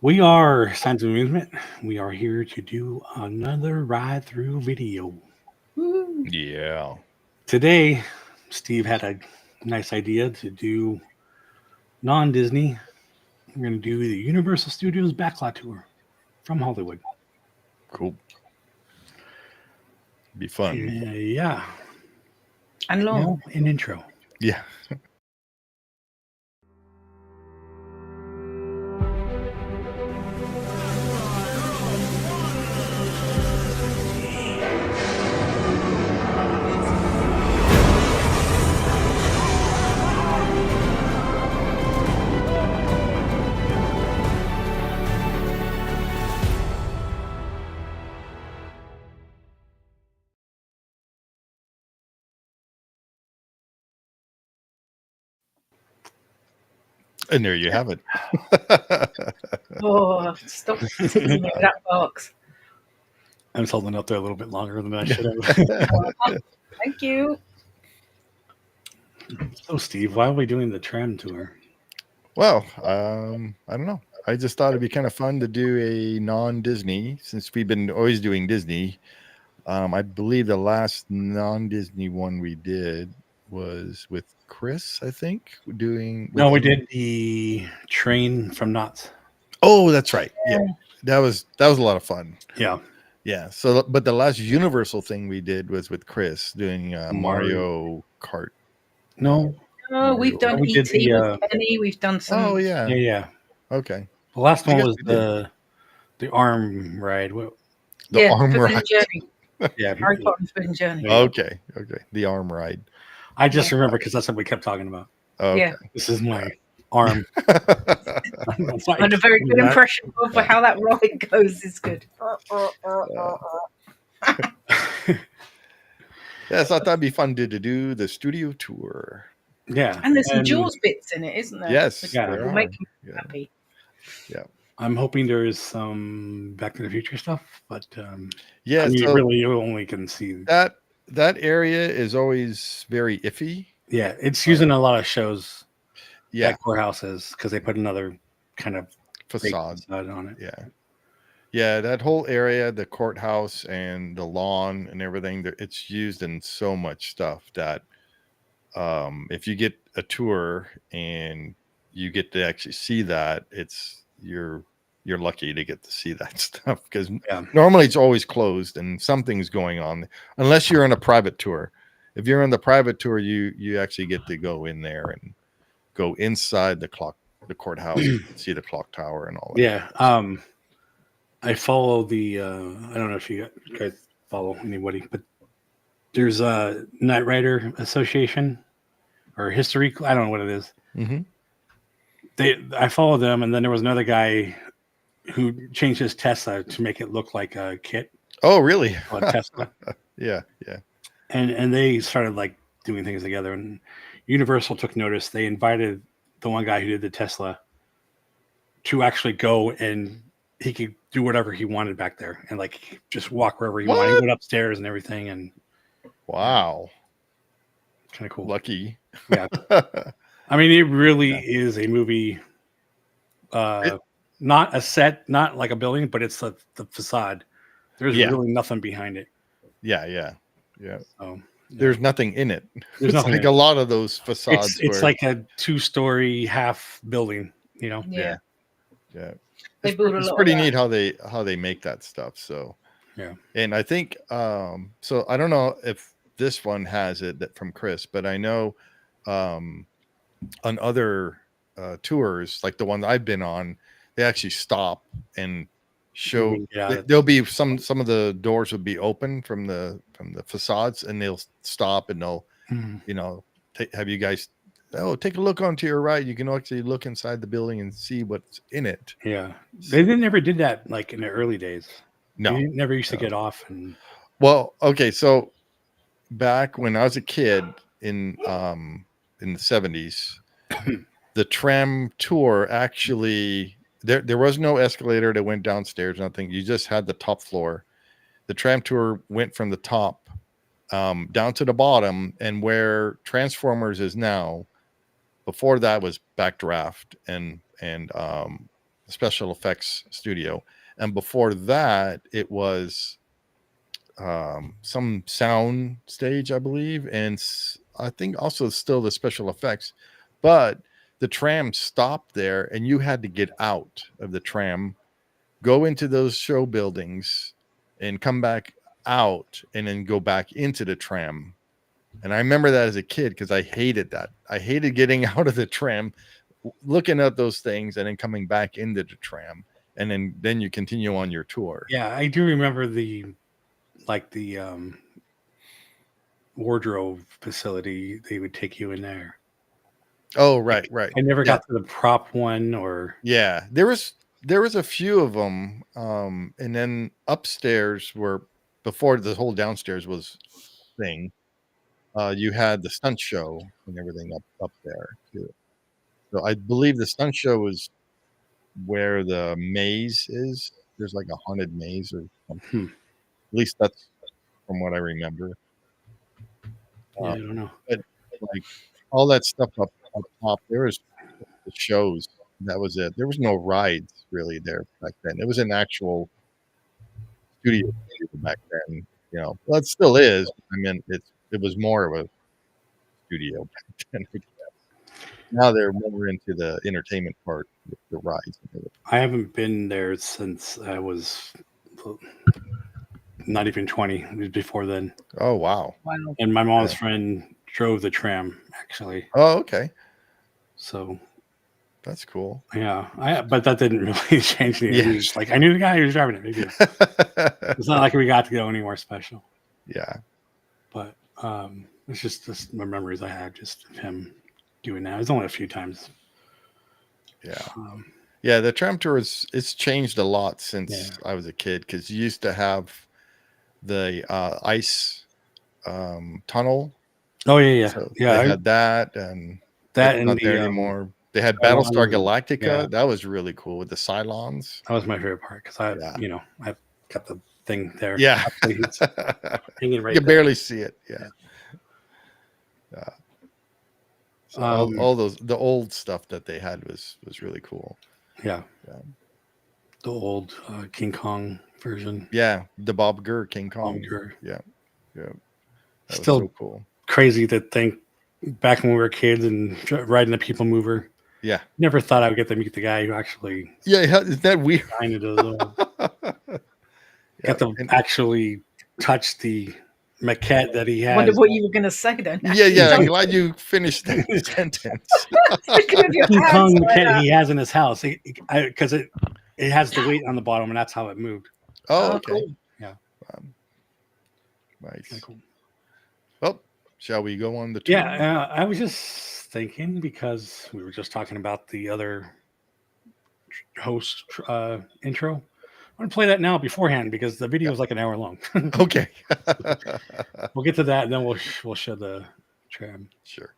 We are Signs of Amusement. We are here to do another ride through video. Woo. Yeah. Today, Steve had a nice idea to do non Disney. We're going to do the Universal Studios Backlot tour from Hollywood. Cool. Be fun. Yeah. And long. Now, an intro. Yeah. And there you have it. Oh, stop teasing me with that box. I was holding up there a little bit longer than I should have. Thank you. So, Steve, why are we doing the Tram tour? Well, I don't know. I just thought it'd be kind of fun to do a non-Disney since we've been always doing Disney. I believe the last non-Disney one we did was with Chris, I think, doing. No, we did the Train from Knott's. Oh, that's right. Yeah, that was a lot of fun. Yeah. Yeah. So, but the last Universal thing we did was with Chris doing Mario Kart. No. Oh, we've done we did E.T. the, with Penny. We've done some. Oh yeah. Yeah. Okay. The last I one guess was we did. the arm ride. The arm Forbidden ride. Journey. Yeah. Harry Potter and Forbidden Journey. Okay. The arm ride. I just remember because that's what we kept talking about. Okay. Yeah. This is my arm. And a very good impression of how that ride goes is good. Yeah, so I thought that'd be fun to do the studio tour. Yeah. And there's some Jaws bits in it, isn't there? Yes. Which Yeah, will make me happy. Yeah. I'm hoping there is some Back to the Future stuff, but yeah, I mean, so you only can see that area is always very iffy. Yeah, it's using a lot of shows. Yeah, at courthouses because they put another kind of facade on it. Yeah, that whole area, the courthouse and the lawn and everything, it's used in so much stuff that if you get a tour and you get to actually see that, you're lucky to get to see that stuff because normally it's always closed and something's going on unless you're on a private tour. If you're on the private tour, you actually get to go in there and go inside the courthouse, see the clock tower and all that. Yeah. I follow the I don't know if you guys follow anybody, but there's a Knight Rider Association or history. I don't know what it is. Mm-hmm. I follow them, and then there was another guy who changed his Tesla to make it look like a kit. Oh, really? A Tesla. Yeah. And they started like doing things together, and Universal took notice. They invited the one guy who did the Tesla to actually go, and he could do whatever he wanted back there and like just walk wherever he wanted. He went upstairs and everything. And wow, kind of cool. Lucky. Yeah. I mean, it really is a movie. Not a set, not like a building, but it's the facade. There's really nothing behind it. Yeah. So, there's nothing in it. There's nothing like a lot of those facades. It's like a 2-story half building, you know? Yeah. It's pretty neat how they make that stuff. So yeah. And I think so I don't know if this one has it from Chris, but I know on other tours, like the one I've been on, they actually stop and show. There'll be some of the doors will be open from the facades, and they'll stop and they'll have you guys take a look onto your right. You can actually look inside the building and see what's in it. Yeah, they never did that like in the early days. No, you never used to get off. And well, okay, so back when I was a kid in the 70s, the tram tour actually there was no escalator that went downstairs. Nothing. You just had the top floor. The tram tour went from the top down to the bottom, and where Transformers is now. Before that was Backdraft and special effects studio, and before that, it was some sound stage, I believe, and I think also still the special effects. But the tram stopped there, and you had to get out of the tram, go into those show buildings, and come back out, and then go back into the tram. And I remember that as a kid because I hated that. I hated getting out of the tram, looking at those things, and then coming back into the tram, and then you continue on your tour. Yeah, I do remember the wardrobe facility. They would take you in there. Oh, right, right. I never got to the prop one, or yeah, there was a few of them, and then upstairs were before the whole downstairs was thing. You had the stunt show and everything up there too. So I believe the stunt show was where the maze is. There's like a haunted maze or something. At least that's from what I remember. Yeah, I don't know. But like all that stuff up top, there was the shows. That was it. There was no rides really there back then. It was an actual studio back then. You know, well, it still is. I mean, it was more of a studio back then. Now they're more into the entertainment part with the rides. I haven't been there since I was not even 20. It was before then. Oh, wow. And my mom's friend drove the tram, actually. Oh, okay. So that's cool. Yeah, but that didn't really change anything. Yeah. Just like I knew the guy who was driving it. Maybe it's not like we got to go anywhere special. Yeah, but it's just my memories I had just of him doing that. It was only a few times. Yeah, yeah. The tram tour it's changed a lot since I was a kid because you used to have the ice tunnel. Oh yeah. So yeah. They had that and not there anymore. They had Battlestar Galactica. Yeah. That was really cool with the Cylons. That was my favorite part because I've got the thing there. Yeah, hanging right. You can barely see it. Yeah. So all those the old stuff that they had was really cool. Yeah. The old King Kong version. Yeah, the Bob Gurr King Kong. Bob Gurr. Yeah. Still so cool. Crazy to think back when we were kids and riding the People Mover. Yeah. Never thought I would get to meet the guy who actually. Yeah, is that weird? Got to actually touch the maquette that he had. I wonder what you were going to say then. Yeah. I'm glad you finished that sentence. King Kong maquette he has in his house because it has the weight on the bottom and that's how it moved. Oh, okay. Cool. Yeah. Nice. Cool. Well, shall we go on the tour? Yeah, I was just thinking because we were just talking about the other host intro. I'm going to play that now beforehand because the video is like an hour long. Okay. We'll get to that and then we'll show the tram. Sure.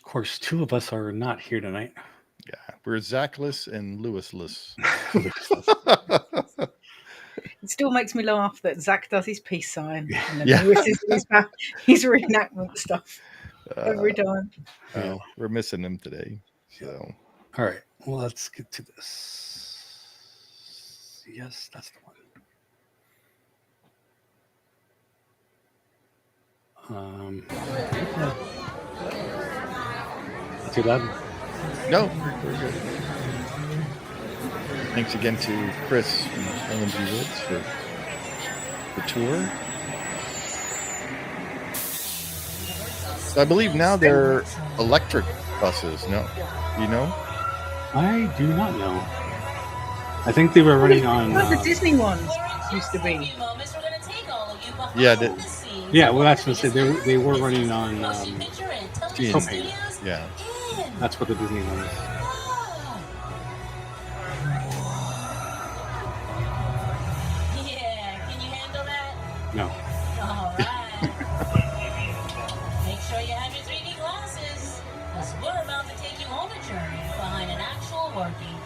Of course, two of us are not here tonight. Yeah, we're Zachless and Lewisless. It still makes me laugh that Zach does his peace sign and then Lewis is his reenactment stuff every time. We're missing him today. So, all right. Well, let's get to this. Yes, that's the one. Too loud? No, we're good. Thanks again to Chris from LMG Woods for the tour. So I believe now they're electric buses. No, you know? I do not know. I think they were running on. Like the Disney ones used to be. Yeah, Yeah, well, that's what I said. They were running on propane. yeah. That's what the Disney one is. Yeah, can you handle that? No. All right. Make sure you have your 3D glasses, because we're about to take you on a journey behind an actual working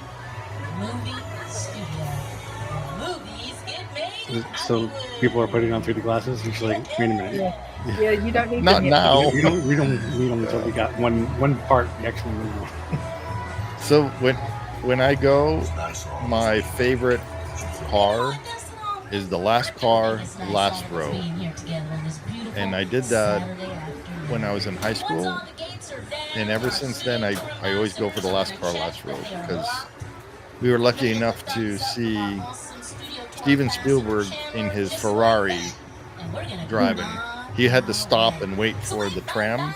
movie studio. Movies get made in So Hollywood. people are putting on 3D glasses, and she's like, "Wait a minute, Yeah, you don't need Not them yet. now. we don't until we got one part actually." So when I go, my favorite car is the last car, last row. And I did that when I was in high school. And ever since then, I always go for the last car, last row, because we were lucky enough to see Steven Spielberg in his Ferrari driving. He had to stop and wait for the tram.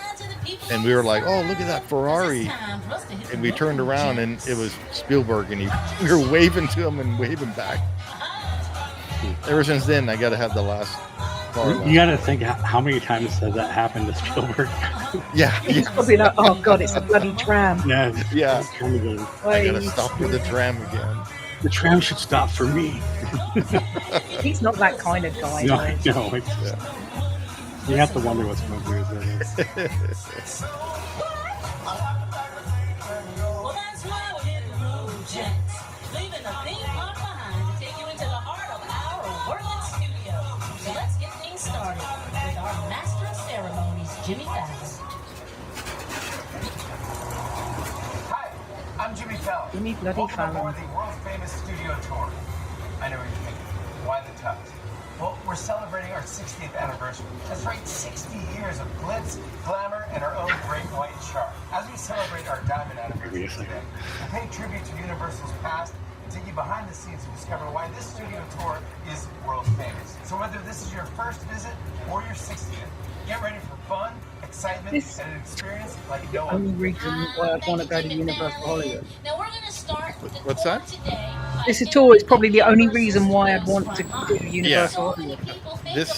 And we were like, oh, look at that Ferrari. And we turned around and it was Spielberg, and we were waving to him and waving back. Ever since then, I got to have the last car. You got to think how many times has that happened to Spielberg? Yeah. He's probably like, oh god, it's a bloody tram. Yeah. Yeah. Tram again. I got to stop with the tram again. The tram should stop for me. He's not that kind of guy. No, though. no. You have to wonder what's going through his head. Well, that's why we're hitting the road, gents. Leaving the theme park behind to take you into the heart of our working studio. So let's get things started with our master of ceremonies, Jimmy Fallon. Hi, I'm Jimmy Fallon. Jimmy bloody Welcome Fallon. aboard the world famous studio tour. I know what you're thinking. Why the tux? Well, we're celebrating our 60th anniversary. That's right, 60 years of glitz, glamour, and our own great white shark. As we celebrate our diamond anniversary today, we'll pay tribute to Universal's past and take you behind the scenes to discover why this studio tour is world famous. So whether this is your first visit or your 60th, get ready for fun, excitement, This and an experience like no Only other. reason why I'd want to go to Universal Hollywood. Now we're going to start the What's tour that? today. This tour is probably the only reason why I'd want to do Universal Hollywood. This,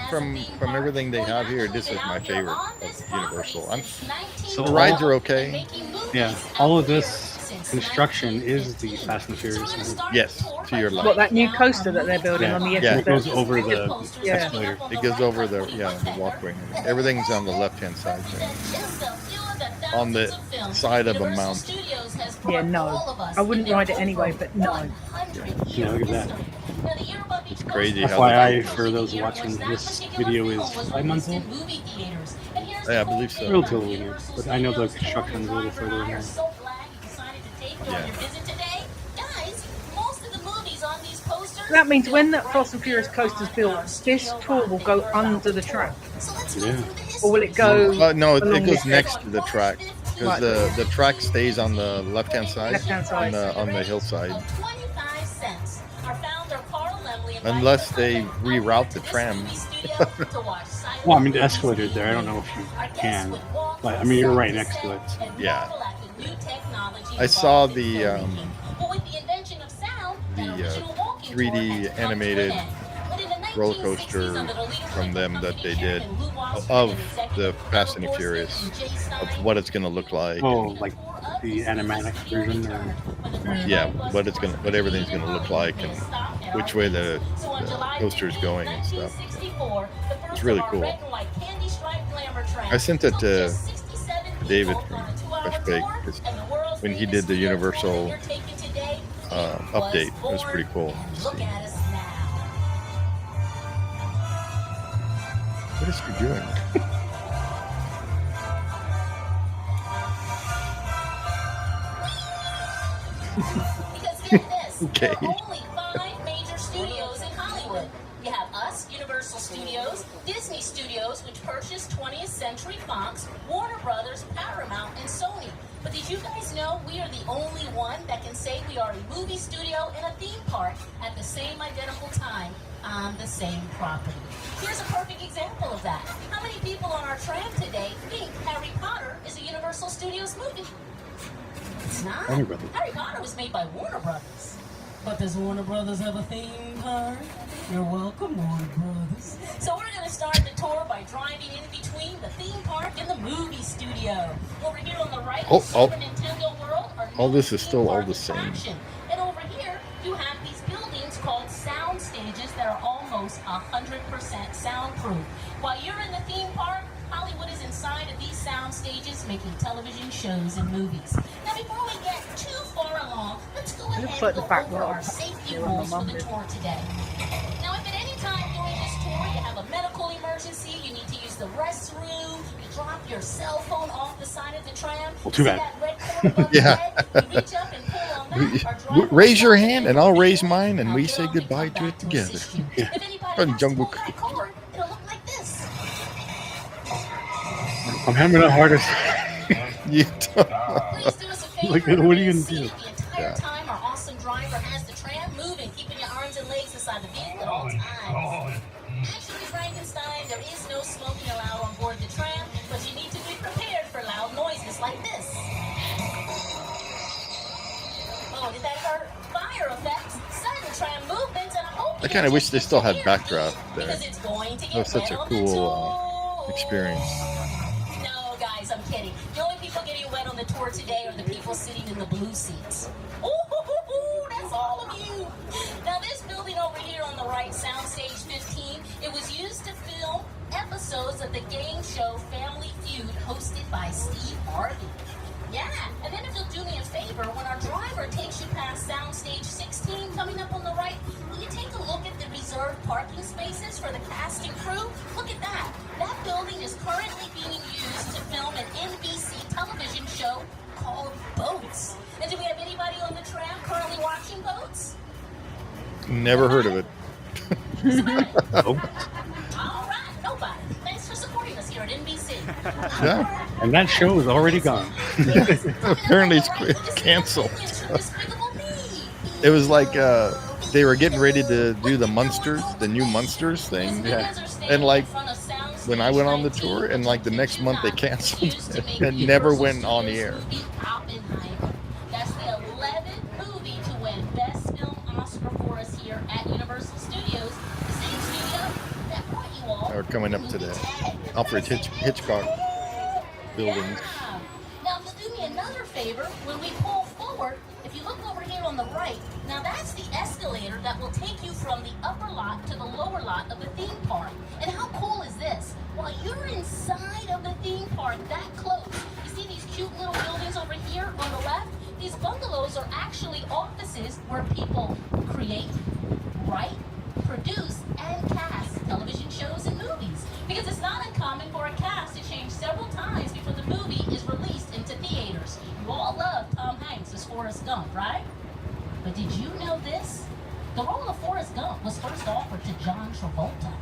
from everything they have here, this is my favorite of Universal. So The rides are okay. Yeah, all of this construction is the Fast and Furious movie. Yes, to your What, left. that new coaster that they're building on the edge Yeah. It of the goes over the Yeah. escalator. It goes over the walkway. Everything's on the left-hand side there. On the side of a mountain. Yeah, no. I wouldn't ride it anyway, but no. Yeah, look at that. It's crazy how FYI, for those watching, this video is 5 months old. Yeah, I believe so. Relatively new, but I know the construction's a little further in there. That means when that Fast and Furious coaster's built, this tour will go under the track. Yeah. Or will it go No, it along goes this next to the track, because Right. the track stays on the left-hand side, Left-hand side. on the hillside. Unless they reroute the tram. Well, I mean, the escalator's there. I don't know if you can. But, I mean, you're right next to it. Yeah. I saw the 3D animated roller coaster from them that they did of the Fast and the Furious, of what it's going to look like. Oh, like the animatic version? Or... Yeah, what everything's going to look like, and which way the coaster is going and stuff. It's really cool. I sent it to David from Fresh Bake, because when he did the Universal update, it was pretty cool to see. What is he doing? Because get this, Okay. there are only 5 major studios in Hollywood. You have us, Universal Studios, Disney Studios, which purchased 20th Century Fox, Warner Brothers, Paramount, and Sony. But did you guys know we are the only one that can say we are a movie studio and a theme park at the same identical time on the same property? Here's a perfect example of that. How many people on our tram today think Harry Potter is a Universal Studios movie? It's not. Warner Brothers. Harry Potter was made by Warner Brothers. But does Warner Brothers have a theme park? You're welcome, Warner Brothers. So we're going to start the tour by driving in between the theme park and the movie studio. Over here on the right is Super Nintendo World. All this is still all the same. And over here, you have these buildings called sound stages that are almost 100% soundproof. While you're in the theme park, Hollywood is inside of these sound stages making television shows and movies. Now, before we get too far along, let's go ahead and go over our safety rules for the tour today. Now, if at any time during this tour you have a medical emergency, you need to use the restroom, you drop your cell phone off the side of the tram, well, too bad. You reach up and pull on that, raise your hand and I'll raise mine and we say goodbye to it together. Yeah. If anybody has to pull that cord, it'll look like this. I'm having the hardest. You don't. Please do us a favor. Like, what are you going to do? The entire time our awesome driver has the tram moving, keeping your arms and legs inside the vehicle at all times. Actually, Frankenstein, there is no smoking allowed on board the tram, but you need to be prepared for loud noises like this. Oh, did that hurt? Fire effects, sudden tram movements, and I hope I kind of wish they still had backdraft there. because it's going to That get was such a wet on the cool tour. experience. No, guys, I'm kidding. The only people getting wet on the tour today are the people sitting in the blue seats. Ooh, that's all of you. Now, this building over here on the right, Soundstage 15, it was used to film episodes of the game show Family Feud hosted by Steve Harvey. Yeah, and then if you'll do me a favor, when our driver takes you past Soundstage 16 coming up on the right, will you take a look at the reserved parking spaces for the cast and crew? Look at that. That building is currently being used to film an NBC television show called Boats. And do we have anybody on the tram currently watching Boats? Never heard of it. All right, nobody. Thanks for supporting us here at NBC. Yeah. And that show is already gone. Apparently it's canceled. It was like they were getting ready to do the Munsters, the new Munsters thing. Yeah. And like when I went on the tour, and like the next month they canceled it and never went on the air. That's the 11th movie to win Best Film Oscar for us here at Universal Studios, the same studio that brought you all. Or coming up to the Alfred Hitchcock buildings. Yeah. Now, if you'll do me another favor, when we pull forward, if you look over here on the right, now that's the escalator that will take you from the upper lot to the lower lot of the theme park. And how cool is this? While you're inside of the theme park that close, you see these cute little buildings over here on the left? These bungalows are actually offices where people create, write, produce, and cast television shows and movies. Because it's not uncommon for a cast to change several times before the movie is released into theaters. You all love Tom Hanks as Forrest Gump, right? But did you know this? The role of Forrest Gump was first offered to John Travolta.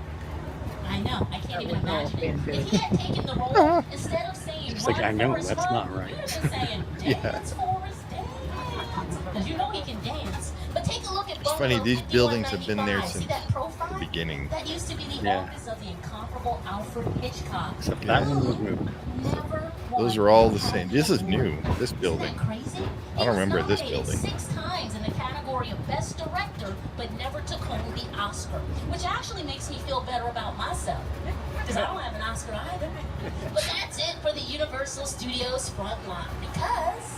I know, I can't even imagine it. If he had taken the role, instead of saying, It's like, I know, Forrest, that's run, not right. you'd have been saying, dance, Forrest, dance. Because you know he can dance. But take a look at It's funny, these buildings have been there since the beginning. That used to be the Yeah. office of the incomparable Alfred Hitchcock. Except that one was moved. Never Those won are all an the same. Oscar This is for new, it. this building. Isn't that crazy? I don't remember this He was building. nominated 6 times in the category of Best Director, but never took home the Oscar, which actually makes me feel better about myself, because I don't have an Oscar either. But that's it for the Universal Studios front line, because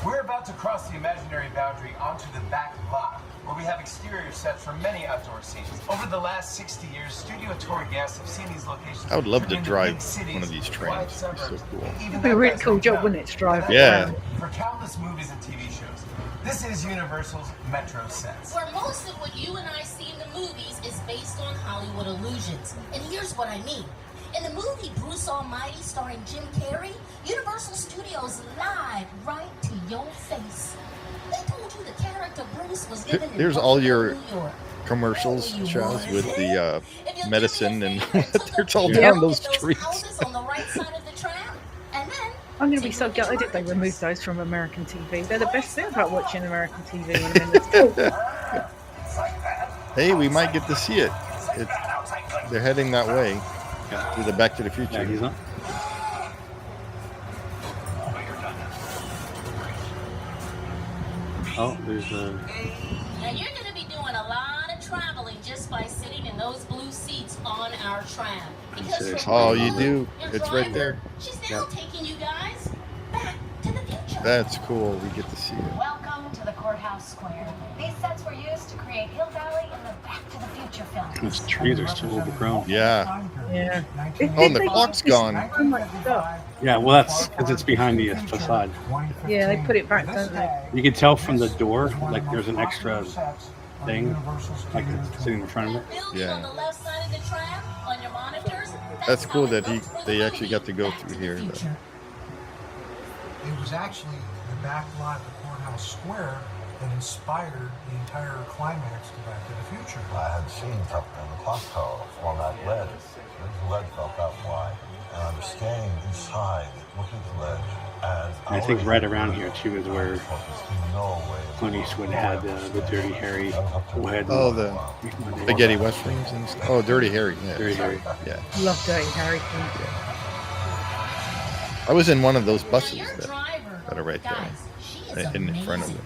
We're about to cross the imaginary boundary onto the back lot, where we have exterior sets for many outdoor scenes. Over the last 60 years, studio tour guests have seen these locations. I would love to turn into drive big cities, one of these trains. wide It'd be so suburbs, cool. and even It'd be a really that cool vast job, hotel. wouldn't it, to drive? Yeah. For countless movies and TV shows, this is Universal's Metro Sets. where most of what you and I see in the movies is based on Hollywood illusions. And here's what I mean. In the movie Bruce Almighty starring Jim Carrey, Universal Studios lied right to your face. They told you the character Bruce was living in Here's all your Buffalo, New York. Commercials, No, you Chaz, with wasn't. the If you'll do medicine me a and favor, took it's all a down look those at streets. houses on the right side of the tram, and then I'm going to be take a so look at gutted if they your remove images. those from American TV. They're the best thing about watching American TV. In a minute. Hey, we might get to see it. They're heading that way to the Back to the Yeah, Future. he's not. Oh, there's a. Now you're going to be doing a lot of traveling just by sitting in those blue seats on our tram. Because There's from Oh, Blue, you do. your It's right driver, there. She's now taking you guys back to the future. That's cool. We get to see it. Welcome to the Courthouse Square. These sets were used to create Hill Valley in the Back to the Future films. Those trees are still overgrown. Yeah. Yeah. Oh, and the clock's gone. So much stuff. Yeah, well, that's because it's behind the facade. Yeah, they put it back, don't they? You can tell from the door, like there's an extra thing, like it's sitting in front of it. Building Yeah. on the left side of the tram on your monitors. That's cool how it that looks for they the actually got to go Back through the here. Future. It was actually the back lot of the Courthouse Square that inspired the entire climax to Back to the Future. I had seen up in the clock tower on that ledge. The ledge felt that wide. And I was standing inside, looking at the ledge. And I think right around here too is where no way Clint Eastwood had the Dirty Harry head. Oh, the spaghetti westerns and stuff. Oh, Dirty Harry. Yeah. Dirty Harry. Yeah. Love Dirty Harry. I was in one of those Now, buses your that driver, are right there, guys, she is in front of amazing. them.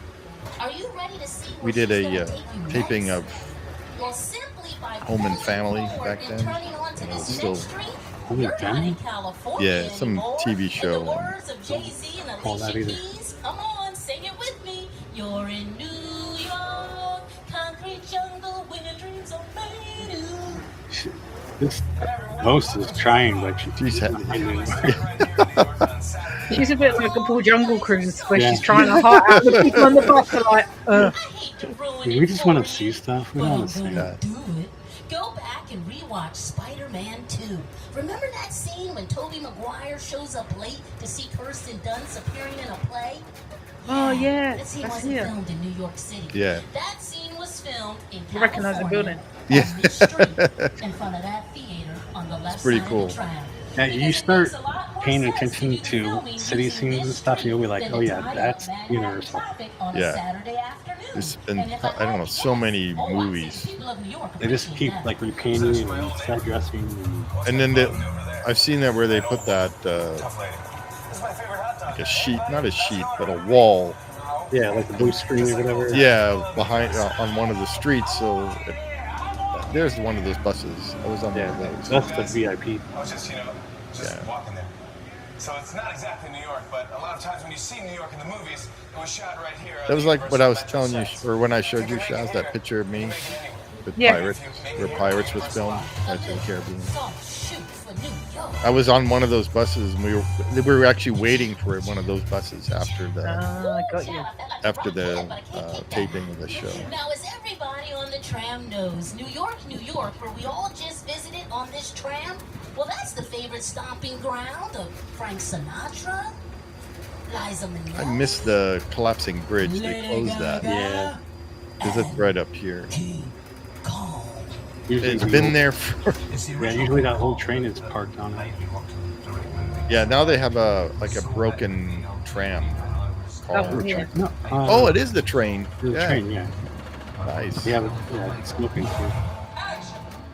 Are you ready to see We where did she's a gonna take you taping next? of Well, simply by Home and pulling Family forward back and then. turning onto It was this still next street, Home and you're not Family? in California Yeah, some anymore. TV In show. the words of Jay-Z and Call that Alicia either. Keys, come on, sing it with me. You're in New York, concrete jungle, where your dreams are made of. This host is trying, but She's had- She's a bit like a Paul Jungle Cruise where Yeah. she's trying to heart out. The people on the bus are like, I hate to ruin we it just for want you, to see stuff. We but don't I'm want to see. gonna do it. Go back and rewatch Spider-Man 2. Remember that scene when Tobey Maguire shows up late to see Kirsten Dunst appearing in a play? oh yeah, That scene that's wasn't here. filmed in New York City. Yeah. That scene was filmed in You recognise the California, building? on this street, in front of that theater on the left pretty side cool. of the tram. Yeah, you Because it start makes a lot more paying sense attention be to filming city using scenes and this stuff, and you'll be like, street oh than yeah, to tie that's up Manhattan Universal. traffic on a Yeah. Saturday afternoon. There's been, And if I don't know, had so to many guess, I'd say movies. the people of New York They just appreciate keep that. like repainting and set dressing. And And then I've seen that where they put that Tough lady. This is my favorite hot dog. like a sheet, not a sheet, but a wall. yeah, like the blue screen or whatever. Yeah, behind on one of the streets. So there's one of those buses. I was on one of Yeah, those. that's the VIP. I was just, just Yeah. walking there. So it's not exactly New York, but a lot of times when you see New York in the movies, it was shot right here. That was like what I was telling you, or when I showed you, Shaz, that picture of me with Yeah. Pirates, where Pirates was filmed, Pirates of the Caribbean. So shoot for New York. I was on one of those buses, and we were actually waiting for one of those buses after the I got you. taping of the show. Now, as everybody on the tram knows, New York, where we all just visited on this tram, well, that's the favorite stomping ground of Frank Sinatra, Liza Minnelli. I missed the collapsing bridge. They closed that. Yeah. Because it's right up here. King Kong. Usually It's the been old- there for. Yeah, usually that whole train is parked on it. Yeah, now they have a broken tram car. Oh, yeah. No. Oh, it is the train. the Yeah, train. Yeah. nice. We have it. Yeah, it's smoking too.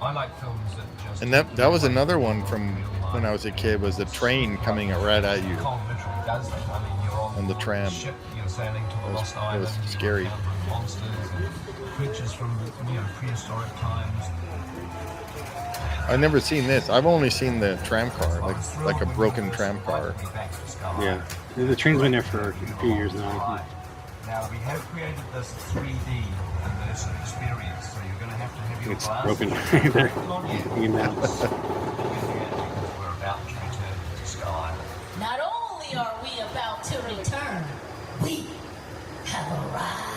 I like films that just. And that was another one from when I was a kid. Was the train coming right at you Kong literally does that. I mean, you're on on the tram. ship, you're sailing to the It was- Lost it Island. was you're scary. encountering monsters and creatures from prehistoric times. I've never seen this. I've only seen the tram car, like a broken tram car. Yeah. The train's been there for a few years now. I think. Now we have created this 3D immersive experience, so you're going to have your It's glasses. broken right there. on you. You know. Because we're about to return to Sky. Not only are we about to return, we have arrived.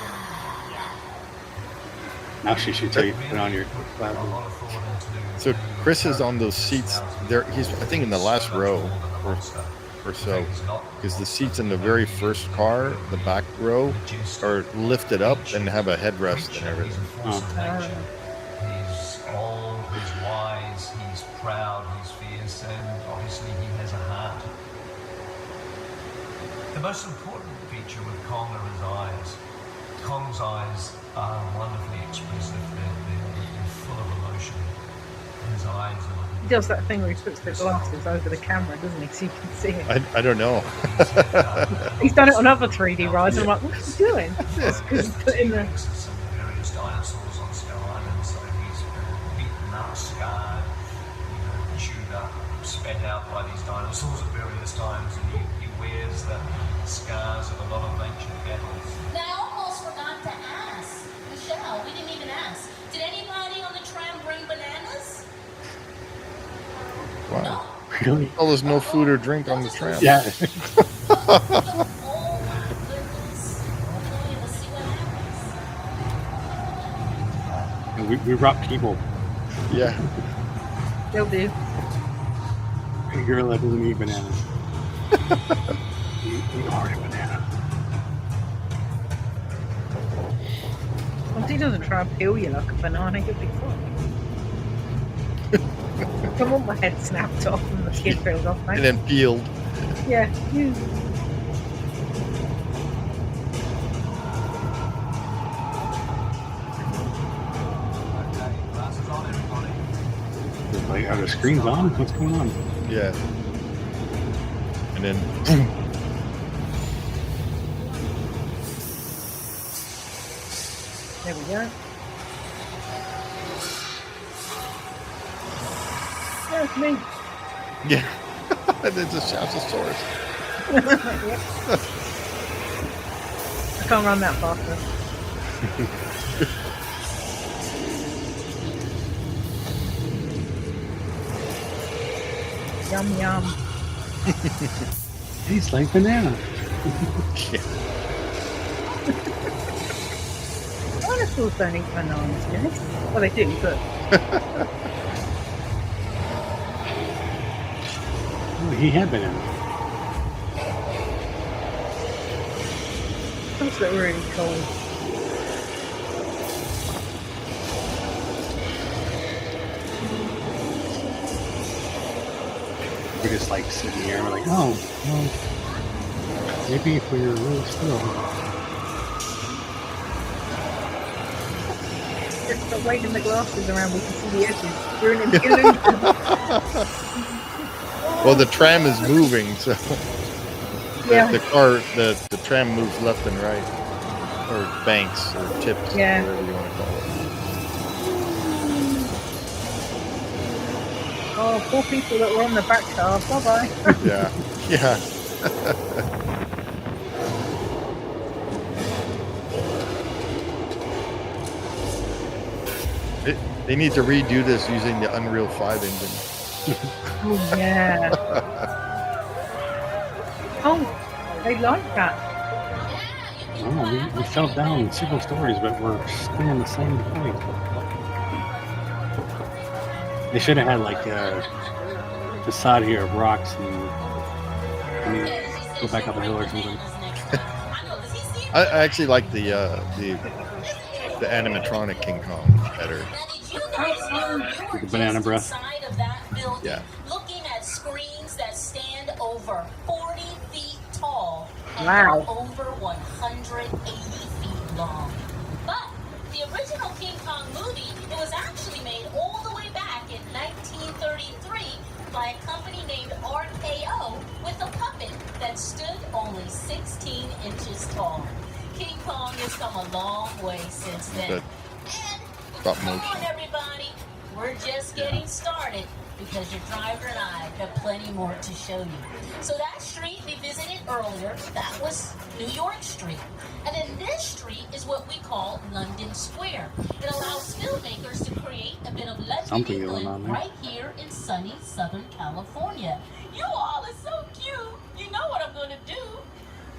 Now she should tell you to put on your A glasses. lot of thought into So Chris is on those seats. There, he's I think in the last row or so, because the seats in the very first car, the back row, are lifted up and have a headrest and everything. He's old, he's wise, he's proud, he's fierce, and obviously he has a heart. The most important feature with Kong are his eyes. Kong's eyes are wonderfully expressive. They're full of emotion. His eyes are like a He does that thing where he puts the glasses over the camera, doesn't he? So you can see it. I don't know. He's done it on other 3D rides. I'm like, what's he doing? It's because he's putting the. Various dinosaurs on Skull Island, so he's beaten up, scarred, chewed up, sped out by these dinosaurs at various times, and he wears the scars of a lot of ancient battles. Now, I almost forgot to ask. Michelle, we didn't even ask. Did anybody on the tram bring bananas? Wow. Really? Oh, there's no food or drink on the tram. Yeah. Oh my goodness. Okay, let's see what happens. We brought people. Yeah. They'll do. A girl that doesn't eat bananas. Eat hard a banana. Once he doesn't try and peel you like a banana, you'll be fine. I want my head snapped off and the kid peeled off, mate. And then peeled. Yeah. Glasses on, everybody. It's like, are the screens on? What's going on? Yeah. And then There we go. That's me. yeah. And then just shouts a source. Yep. I can't run that faster. Yum yum. Tastes like banana. Dinosaurs don't eat bananas, do they? Well, they do, but Oh, he had banana. those look really cool. We're just like sitting here. We're like, oh, well, maybe if we were really still. Just stop waving the glasses around, we can see the edges. We're in an illusion. Well, the tram is moving, so Yeah. the tram moves left and right, or banks, or tips, Yeah. whatever you want to call it. Oh, poor people that were on the back car. Bye bye. Yeah, yeah. They need to redo this using the Unreal 5 engine. Oh yeah. Oh, they like that. Oh, we fell down several stories, but we're still in the same point. They should have had like a facade here of rocks and you go back up a hill or something. I actually like the animatronic King Kong better. With the banana breath. Yeah. Looking at screens that stand over 40 feet tall and Wow. are over 180 feet long. But the original King Kong movie, it was actually made all the way back in 1933 by a company named RKO with a puppet that stood only 16 inches tall. King Kong has come a long way since then. Good. And Stop come motion. on, everybody. We're just getting started because your driver and I have plenty more to show you. So that street we visited earlier, that was New York Street. And then this street is what we call London Square. It allows filmmakers to create a bit of London, Something going on England, there. right here in sunny Southern California. You all are so cute. You know what I'm going to do.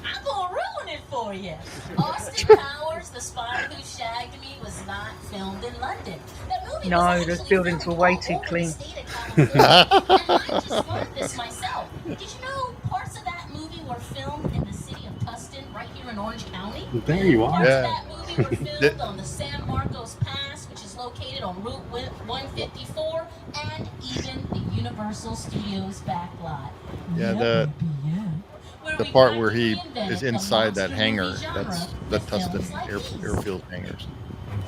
I'm gonna ruin it for you. Austin Powers, The Spy Who Shagged Me, was not filmed in London. That movie No, was those actually buildings filmed were way all too over the clean. state of California. And I just learned this myself. Did you know parts of that movie were filmed in the city of Tustin, right here in Orange County? There you are. Parts Yeah. of that movie were filmed on the San Marcos Pass, which is located on Route 154, and even the Universal Studios Backlot. Yeah, Yep. the part where he is inside that hangar, that's the Tustin airfield hangars.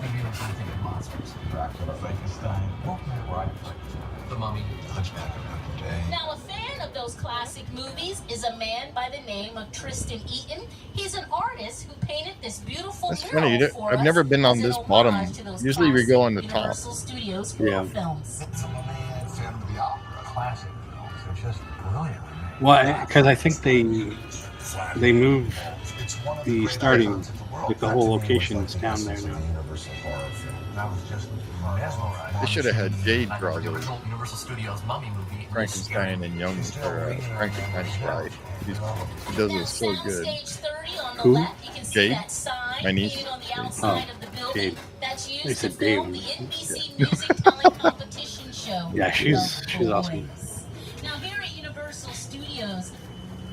Maybe it was something of monsters. Dracula, Frankenstein. What may right for you? The Mummy, Hunchback of Notre Dame. Now, a fan of those classic movies is a man by the name of Tristan Eaton. He's an artist who painted this beautiful That's mural funny. for I've us never been on as an this bottom. homage to those Usually we go on the classic top. Universal Studios horror films. Phantom of the Opera, classic films. They're just brilliant. Well, because I think they moved It's one of the great starting icons of the world. with the That whole to me was locations like the down there essence of now. a Universal horror film. That was just mesmerizing. They should have had Jade I draw know the those original Universal Studios Mummy movie. Frankenstein and Young Frankenstein's Bride. He does it so good. Stage 30 on the Who? left, you can see Jade? that sign My niece? painted on the outside Oh, of the building. Jade. That's They used to said film Dave. the NBC Music Talent Competition show. Yeah, she's The awesome. Boys. Now here at Universal Studios,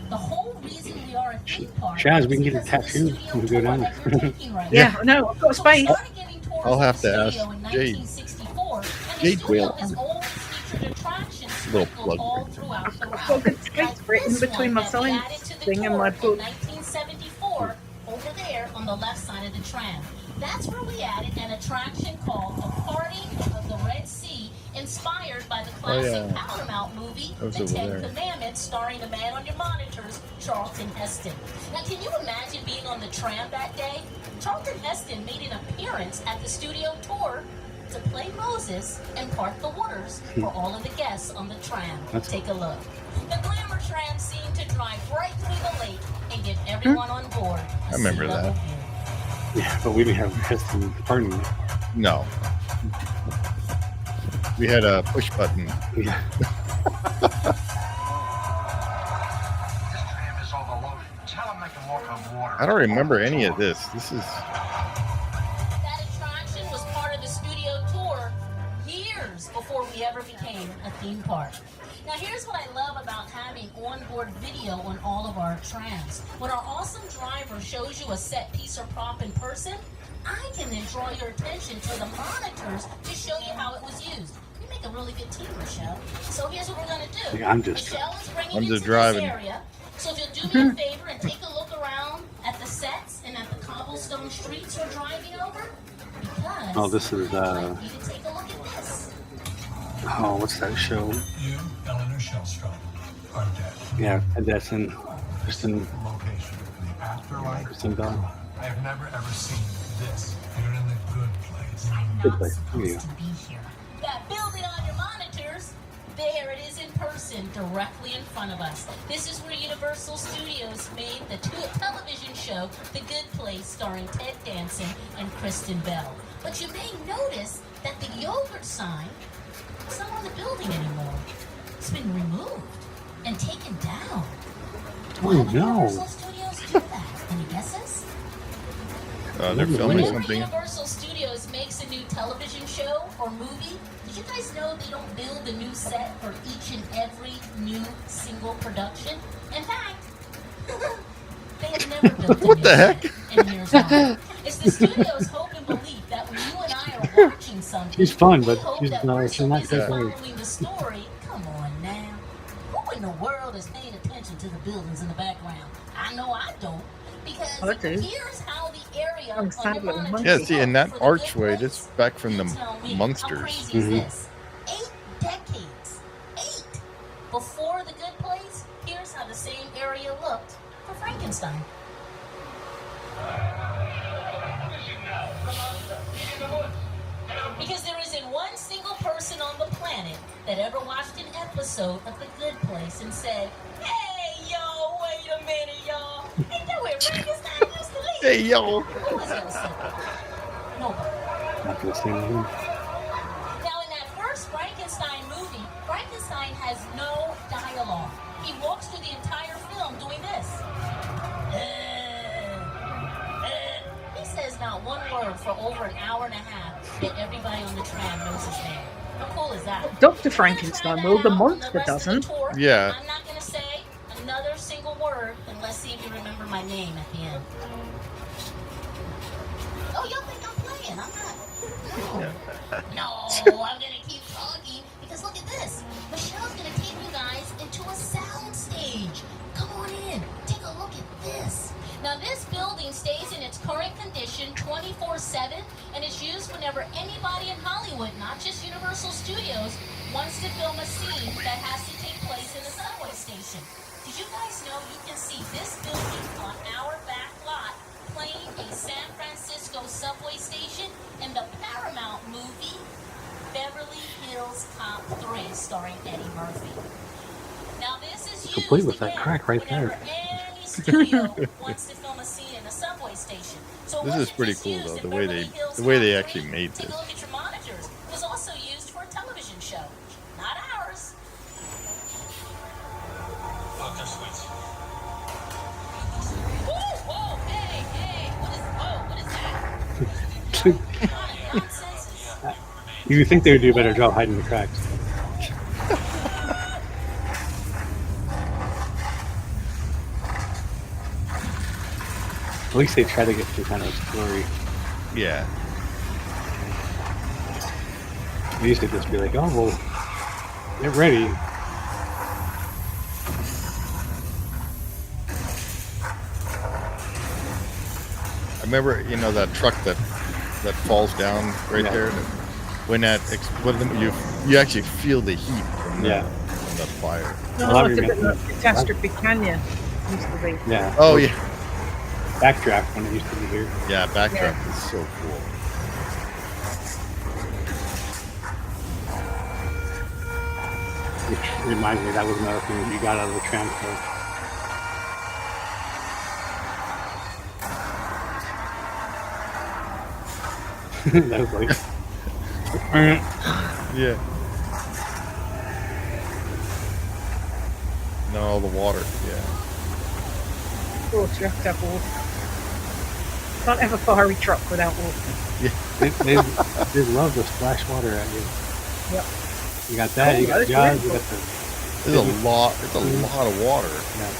the whole reason we are a theme park Chaz, we can is get a because of the tattoo studio when we go tour down that there. you're taking right Yeah, now. I know. I've got So we space. started giving tours I'll of have the to ask studio in Jade. 1964, and the Jade studio will. has always featured attractions Little sprinkled plug. all throughout the I've got route. good space Like for it in this between one my that we science added to the thing and tour my in book. 1974, over there on the left side of the tram. That's where we added an attraction called The Parting of the Red Sea, inspired by the classic yeah. Paramount movie, That was The over Ten there. Commandments, starring the man on your monitors, Charlton Heston. Now, can you imagine being on the tram that day? Charlton Heston made an appearance at the studio tour to play Moses and part the waters for all of the guests on the tram. Take a look. The glamour tram seemed to drive right through the lake and give everyone on board a I remember sea-level that. view. Yeah, but we didn't have Heston parting it. No. We had a push button. Yeah. This tram is overloaded. Tell them they can walk on water. I don't remember any of this. This is That attraction was part of the studio tour years before we ever became a theme park. Now here's what I love about having onboard video on all of our trams. When our awesome driver shows you a set piece or prop in person, I can then draw your attention to the monitors to show you how it was used. We make a really good team, Michelle. So here's what we're gonna do. Yeah, I'm just I'm into just driving. this area. So if you'll do me a favor and take a look around at the sets and at the cobblestone streets we're driving over, because Oh, this is I'd like you to take a look at this. oh, what's that show? You, Eleanor Shellstrom, are dead. Yeah, that's in Kristen Location, the afterlife. Kristen Bell. I have never ever seen this. You're in the good place. Good place. Here you go. To be here. That building on your monitors, there it is in person, directly in front of us. This is where Universal Studios made the television show The Good Place, starring Ted Danson and Kristen Bell. But you may notice that the yogurt sign is not on the building anymore. It's been removed and taken down. Why Oh, would no. Universal Studios do that? Any guesses? they're filming Whenever something. Universal Studios makes a new television show or movie, did you guys know they don't build a new set for each and every new single production? In fact, they have never built a What new the set. heck? And here's why. It's the studio's hope and belief that when you and I are watching something, She's fun, they but hope she's that not- we're she's so not busy that great. following the story. Come on now. Who in the world is paying attention to the buildings in the background? I know I don't. Because I do. here's how the area I'm on sad your with the monitor Yeah, see, in that looked for the Good archway, Place. that's back from the You tell me, Munsters. How crazy Mhm. is this? 8 decades. 8 before the Good Place. Here's how the same area looked for Frankenstein. Because there isn't one single person on the planet that ever watched an episode of The Good Place and said, "Hey, yo, wait a minute, y'all. Ain't that where Frankenstein used to live?" Hey, yo. Who was gonna say that? Nobody. Not gonna say anything. Now, in that first Frankenstein movie, Frankenstein has no dialogue. He walks through the entire film doing this. He says not one word for over an hour and a half, yet everybody on the tram knows his name. How cool is that? Dr. Frankenstein will, the monster doesn't. Yeah. I'm not going to say another single word, and let's see if you remember my name at the end. Oh, y'all think I'm playing? I'm not. No, I'm going to keep talking, because look at this. Michelle's going to take you guys into a sound stage. Come on in. Take a look at this. Now, this building stays in its current condition 24/7, and it's used whenever anybody in Hollywood Hollywood, not just Universal Studios, wants to film a scene that has to take place in a subway station. Did you guys know you can see this building on our back lot playing a San Francisco subway station in the Paramount movie Beverly Hills Cop 3 starring Eddie Murphy? Now this is Complete used with that again crack right whenever there. any studio wants to film a scene in a subway station. So it This is wasn't pretty just cool used though, in the way Beverly they Hills the way Cop they 3. actually made Take a this. look at your monitors. It was also used for a television show, not ours. Doctor Sweets. Whoa, hey, what is that? Nonsense. You would think they would do a better job hiding the cracks. At least they try to get some kind of story. Yeah. They used to just be like, oh, well, get ready. I remember, that truck that falls down right Yeah. there. When you actually feel the heat from Yeah. from the fire. No, Well, it's a I bit remember- like Catastrophe Canyon used to be. Yeah. Oh yeah, Backdraft when it used to be here. yeah. Backdraft is so cool. Which reminds me, that was another thing that you got out of the Tram show. That was like, Yeah. No, all the water. Yeah. Of course, you have to have water. Can't have a fiery truck without water. they love to splash water at you. Yep. You got that. You got that's jobs. You beautiful. got the. It's a lot. It's a lot of water. Yeah.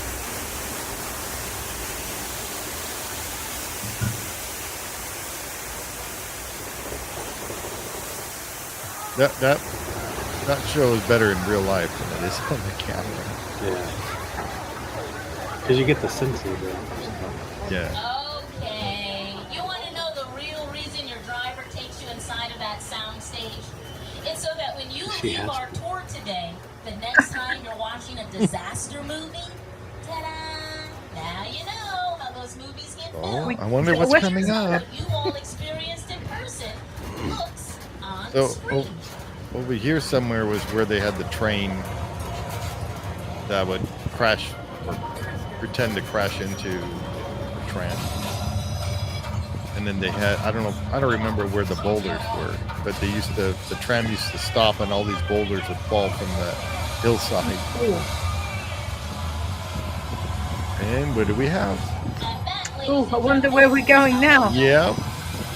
That show is better in real life than it is on the camera. Yeah. Because you get the sense of it. Yeah. Okay, you want to know the real reason your driver takes you inside of that sound stage? It's so that when you She leave has our tour today, the next time you're watching a disaster movie, ta-da! Now you know how those movies get Oh, filmed. I wonder what's coming up. What you all experienced in person looks on So, screen. over here somewhere was where they had the train that would crash or pretend to crash into the tram. And then they had, I don't remember where the boulders were, but the tram used to stop and all these boulders would fall from the hillside. And what do we have? Oh, I wonder where we're going now. Yeah,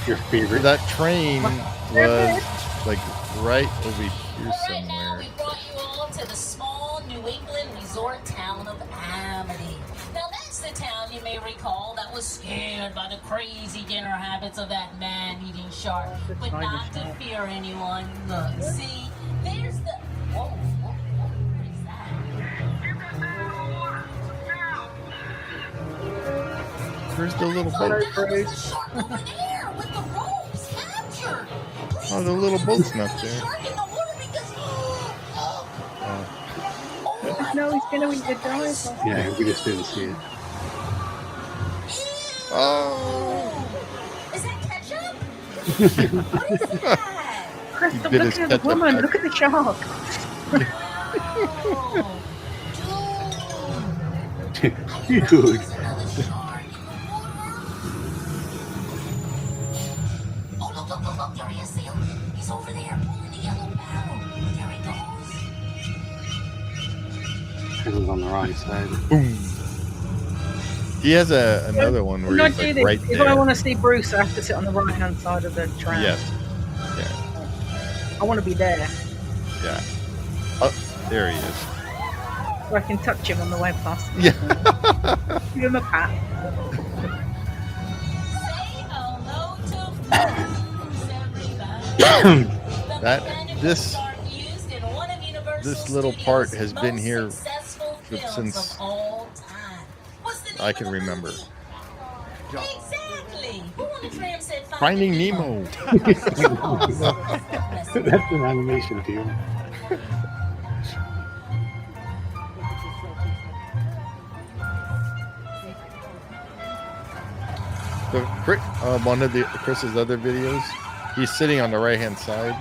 Your favorite. that train was like right over here Right now, somewhere. we brought you all to the small New England resort town of Amity. Now, that's the town you may recall that was scared by the crazy dinner habits of that man-eating shark. But not to fear anyone. Look, see, there's the... Whoa, what is that? Where's the little boat? That was the shark over there with the ropes captured. Please Oh, the little don't boat's ever not let the there. shark in the water because... No, he's going to eat the driver. Yeah, we just didn't see it. Oh, Is that ketchup? What is that? Crystal, bit look his at the ketchup woman. back. Look at the shark. Dude. Look, there he is, Sam. He's over there pulling the yellow barrel. There he goes. It was on the wrong side. boom. He has another one where No, he's like Judy, right if I there. want to see Bruce, I have to sit on the right-hand side of the tram. Yes. Yeah. I want to be there, Yeah. Oh, there he is. so I can touch him on the way past. Yeah. Give him a pat. Say hello to everybody. That this little part has been here since I can remember. Exactly. Who on the tram said Finding Nemo. Nemo? That's an animation view. One of Chris's other videos, he's sitting on the right hand side,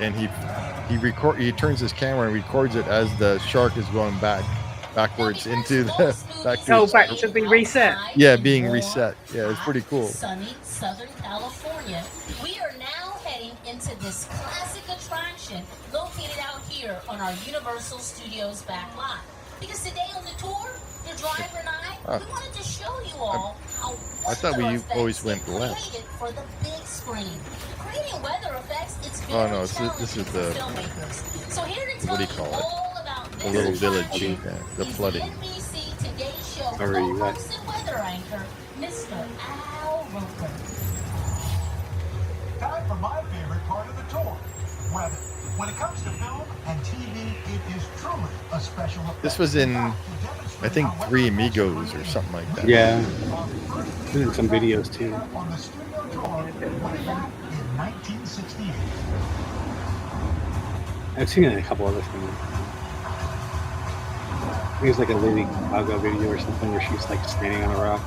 and he turns his camera and records it as the shark is going backwards into the back to be reset. Yeah, being reset. Yeah, it's pretty cool. Sunny Southern California. We are now heading into this classic attraction located out here on our Universal Studios backlot. Because today on the tour, the driver and I, we wanted to show you all how I thought we always went left. For the big screen. Creating weather effects, it's Oh no, this is the filmmakers. So here to what do tell you call it? all about The this little village, attraction the flooding. NBC Today Show Where are you at? co-host and weather anchor, Mr. Al Roker. Time for my favorite part of the tour, weather. When it comes to film and TV, it is truly a special effect. This was in, I think, Three Amigos or something like that. Yeah. There's some videos too. On the studio tour, way back in 1968. I've seen it in a couple other things. I think it's like a Lady Gaga video or something where she's like standing on a rock.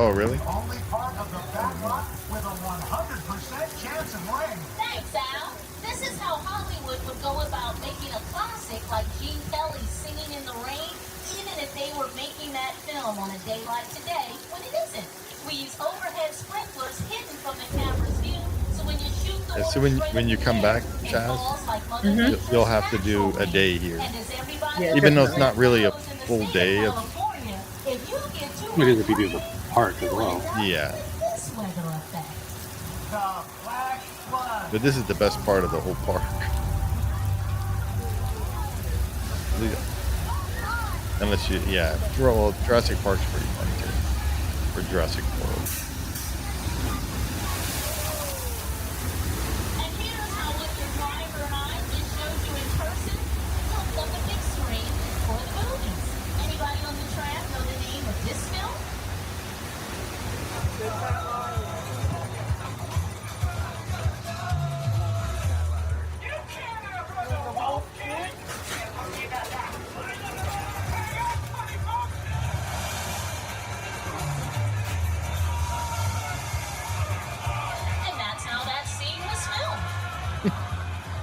Oh, really? Only part of the backlot with a 100% chance of rain. Thanks, Al. This is how Hollywood would go about making a classic like Gene Kelly singing in the rain, even if they were making that film on a day like today when it isn't. We use overhead sprinklers hidden from the camera's view, so when you shoot the Yeah, so water when you come back, Chaz, you'll have to do a day here. Yeah, Even though it's not really a full day of, It is if you do the park as well. yeah. This weather effect. The flash flood. But this is the best part of the whole park. Unless you, yeah, well, Jurassic Park's pretty fun too. Or Jurassic World. And here's how with your driver and I just showed you in person, hooked up a big screen for the movies. Anybody on the tram know the name of this film? You can't outrun the wolf, kid. And that's how that scene was filmed.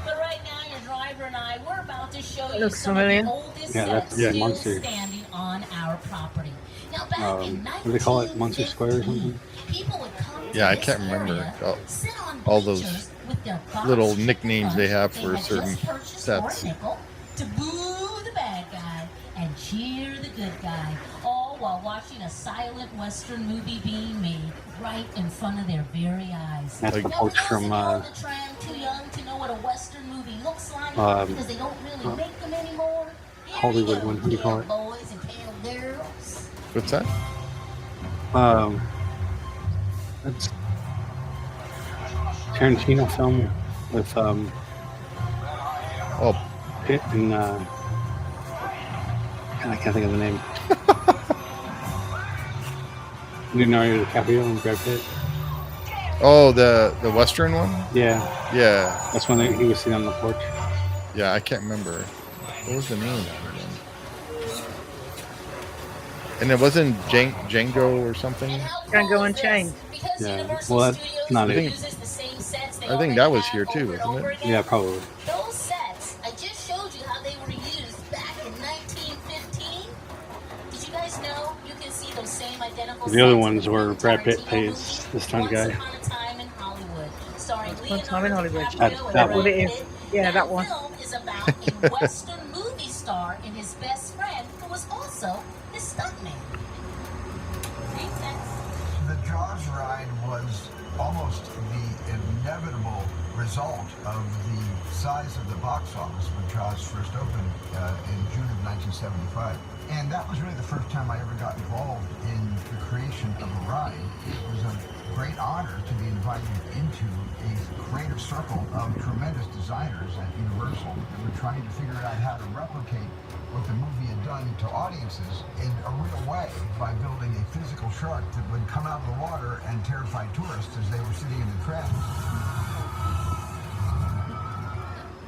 But right now, your driver and I, we're about to show you Looks some familiar. of the oldest Yeah, sets that's still Monster. standing on our property. Now, back in What do they call it? Monster Square or something? people would come to Yeah, I this can't remember area, sit on all those bleachers with their box little chicken nicknames they have they for had certain just purchased for a sets. nickel to boo the bad guy and cheer the good guy, all while watching a silent Western movie being made right in front of their very eyes. That's the Like- Now, porch for those from of you on the tram too young to know what a Western movie looks like because they don't really make them anymore. Here Hollywood you go, one. What do you call it? boys and pale girls. What's that? That's Tarantino film with Oh, Pitt and I can't think of the name. Leonardo DiCaprio and Brad Pitt. oh, the Western one? Yeah, Yeah, that's when he was sitting on the porch. yeah, I can't remember. What was the name of that again? And it wasn't Django or something? Django Unchained. Yeah, well, that's not it. I think that was here too, wasn't it? Yeah, probably. Those sets, I just showed you how they were used back in 1915. Did you guys know you can see those same identical The other sets ones in where the Brad Pitt Tarantino plays movie, the stunt Once guy. Upon a Time in Hollywood, starring Upon a Time in Leonardo Hollywood. DiCaprio That's and that Brad one. It is. Pitt. Yeah, that one. film is about a Western movie star and his best friend, who was also his stuntman. Makes sense. The Jaws ride was almost the inevitable result of the size of the box office when Jaws first opened in June of 1975. And that was really the first time I ever got involved in the creation of a ride. It was a great honor to be invited into a creative circle of tremendous designers at Universal that were trying to figure out how to replicate what the movie had done to audiences in a real way by building a physical shark that would come out of the water and terrify tourists as they were sitting in the tram.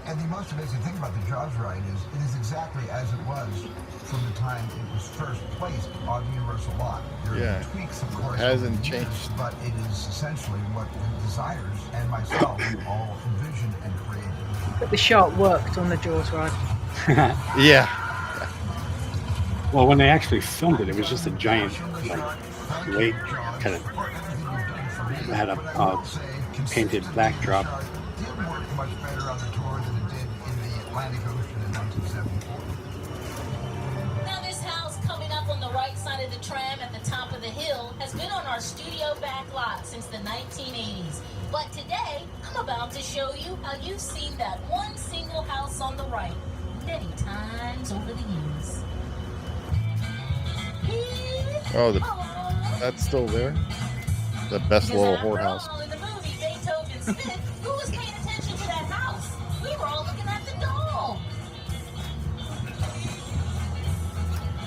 And the most amazing thing about the Jaws ride is it is exactly as it was from the time it was first placed on the Universal lot. There are tweaks, of course. It hasn't over the years, changed. but it is essentially what the designers and myself all envisioned and created. But the shark worked on the Jaws ride. Yeah. Well, when they actually filmed it, it was just a giant, like, lake kind of. It had a painted backdrop. It did work much better on the tour than it did in the Atlantic Ocean in 1974. Now this house coming up on the right side of the tram at the top of the hill has been on our studio backlot since the 1980s. But today, I'm about to show you how you've seen that one single house on the right many times over the years. Oh, that's still there. The best little whorehouse. In the movie Beethoven's Fifth, who was paying attention to that house? We were all looking at the doll.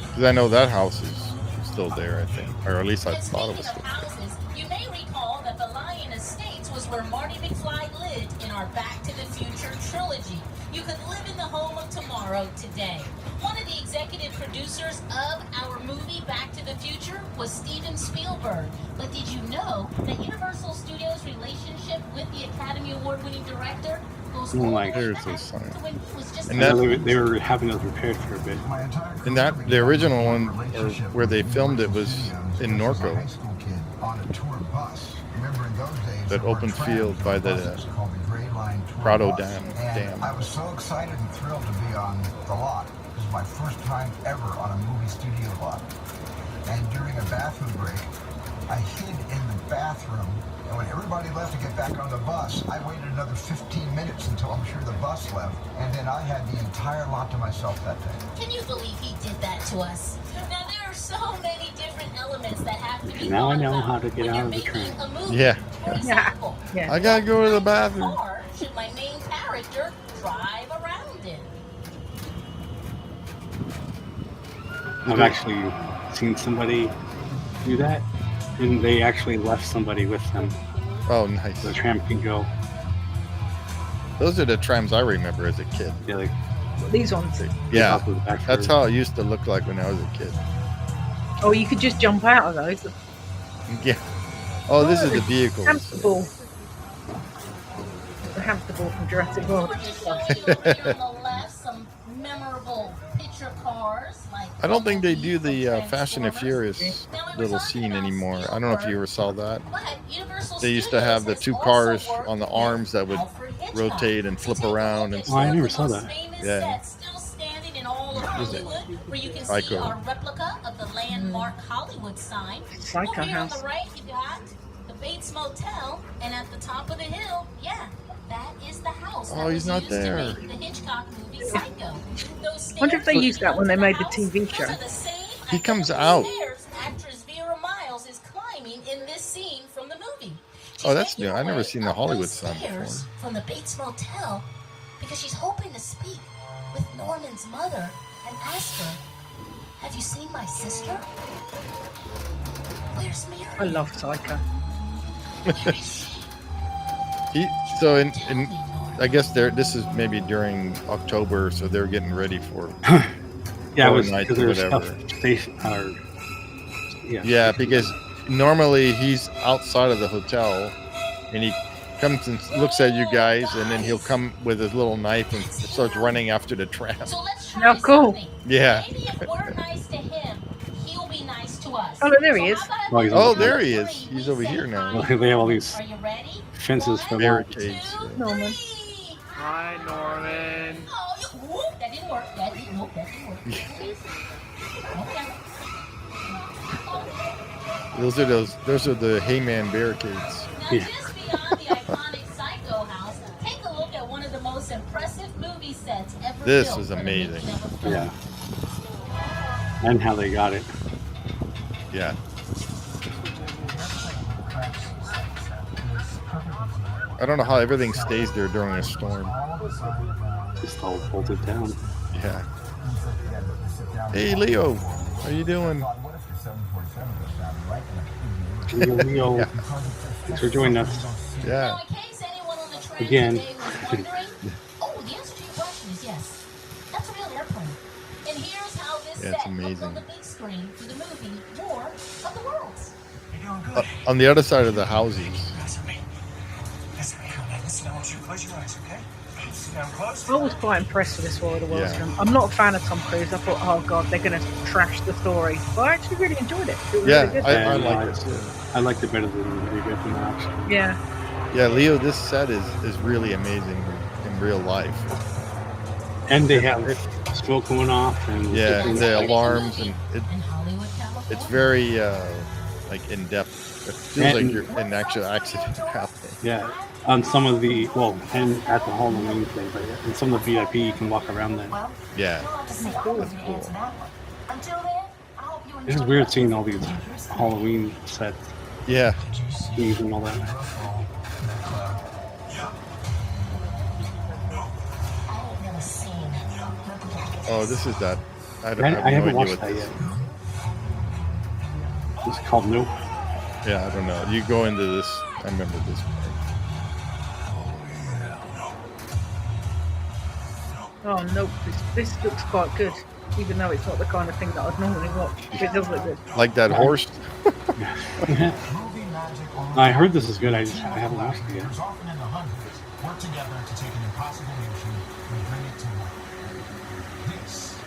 Because I know that house is still there, I think. Or at least I And thought it was speaking still of there. houses, you may recall that the Lion Estates was where Marty McFly lived in our Back to the Future trilogy. You could live in the home of tomorrow today. One of the executive producers of our movie Back to the Future was Steven Spielberg. But did you know that Universal Studios' relationship with the Academy Award-winning director goes all the way There's back those signs. to when he was just And I that- know they were having those repaired for a bit. My entire And that the original one, or relationship where they with filmed it, was in as a Norco. high school kid on a tour bus. Remember in those days, That there were open trams field by on the buses called the Gray Line Tour Prado Bus. Dam. And I was so excited and thrilled to be on the lot. It was my first time ever on a movie studio lot. And during a bathroom break, I hid in the bathroom. And when everybody left to get back on the bus, I waited another 15 minutes until I'm sure the bus left. And then I had the entire lot to myself that day. Can you believe he did that to us? Now there are so many different elements that have to be Now I thought know about how to get when out you're of the making train. a movie. Yeah. For example, Yeah. I gotta go to the what bathroom. car should my main character drive around in? I've actually seen somebody do that, and they actually left somebody with them. Oh, nice. So the tram can go. Those are the trams I remember as a kid. Yeah, like These ones. Yeah, top of the back that's row. how it used to look like when I was a kid. Oh, you could just jump out of those. Yeah. Oh, this is the vehicle. Hamster ball. The hamster ball from Jurassic World. I'm just showing you over here on the left some memorable picture cars. Like I don't think they do Bumblebee the from Fast and the Transformers. Furious Now, we were little talking scene about anymore. I don't know if you ever saw that. But Universal They used to have the Studios two has cars also worked on the with arms that would Alfred Hitchcock. rotate and flip Take a look around at and Oh, I some never of saw the that. most famous Yeah. sets still standing in all of Hollywood, where you can see Psycho. our replica of the landmark Hollywood sign. Psycho Over here on house. the right, you got the Bates Motel, and at the top of the hill, yeah, that is the house that Oh, he's was not used there. to make the Hitchcock movie Psycho. Those Wonder if they stairs used that when they made the TV those show. are the same He comes identical out. stairs actress Vera Miles is climbing in this scene from the movie. Oh, that's She's new. making I've her never way seen the up Hollywood those sign stairs before. from the Bates Motel because she's hoping to speak with Norman's mother and ask her, "Have you seen my sister? Where's Mary? I love Psycho. Where is she? So in Tell me, Norman." I guess this is maybe during October, so they're getting ready for Yeah, it was Nights because or there was whatever. stuff station. Yeah, because normally he's outside of the hotel and he comes and looks at you guys, and then he'll come with his little knife and starts running after the tram. So let's try Oh, cool. something. Yeah. Maybe if we're nice to him, he'll be nice to us. Oh, there he So is. how about Oh, he's on on Oh, the there count he of is. three, He's we over say here now. hi? They have all these Are you ready? fences for Barricades. One, two, Norman. three. Hi, Norman. Oh, whoop, that didn't work. That didn't work. That didn't work. Okay. Those are the Heyman barricades. Now, Yeah. just beyond the iconic Psycho house, take a look at one of the most impressive movie sets ever This built is for the amazing. making of a film. Yeah. And how they got it. Yeah. I don't know how everything stays there during a storm. Just all bolted down. Yeah. Hey, Leo, how you doing? Leo, thanks for joining us. Now, Yeah. in case anyone on the train Again. today was wondering, oh, the answer Yeah, set it's looked amazing. on the big screen for the movie War of the Worlds. You're doing good. On the other side of the houses. Listen to me. Listen, listen, I want you to close your eyes, okay? Sit down close. I was quite impressed with this War of the Worlds Yeah. film. I'm not a fan of Tom Cruise. I thought, oh god, they're going to trash the story. But I actually really enjoyed it. It was Yeah, really good. I And, like it too. I liked it better than the original, actually. Yeah. Yeah, Leo, this set is really amazing in real life. And they have smoke going off, and Yeah, different- the alarms, and In Hollywood, California. it's very like in depth. It feels like And- you're an actual accident happening. yeah. On some of the and at the Halloween thing, but in some of the VIP, you can walk around that. Well, Yeah, you'll have to say that's I'll answer cool. that one. Until then, I hope you It's enjoy weird the seeing all rest of these the dangerous Halloween sets, Yeah, things and all that. I ain't never seen nothing like it. oh, this is that. I have I haven't no idea watched what that this yet. It's called Nope. Yeah, I don't know. You go into this. I remember this part. Oh nope, this looks quite good. Even though it's not the kind of thing that I'd normally watch. It does look good. Like that horse. I heard this is good. I haven't watched it yet. There's often in the hundreds work together to take an impossible mission and bring it to life.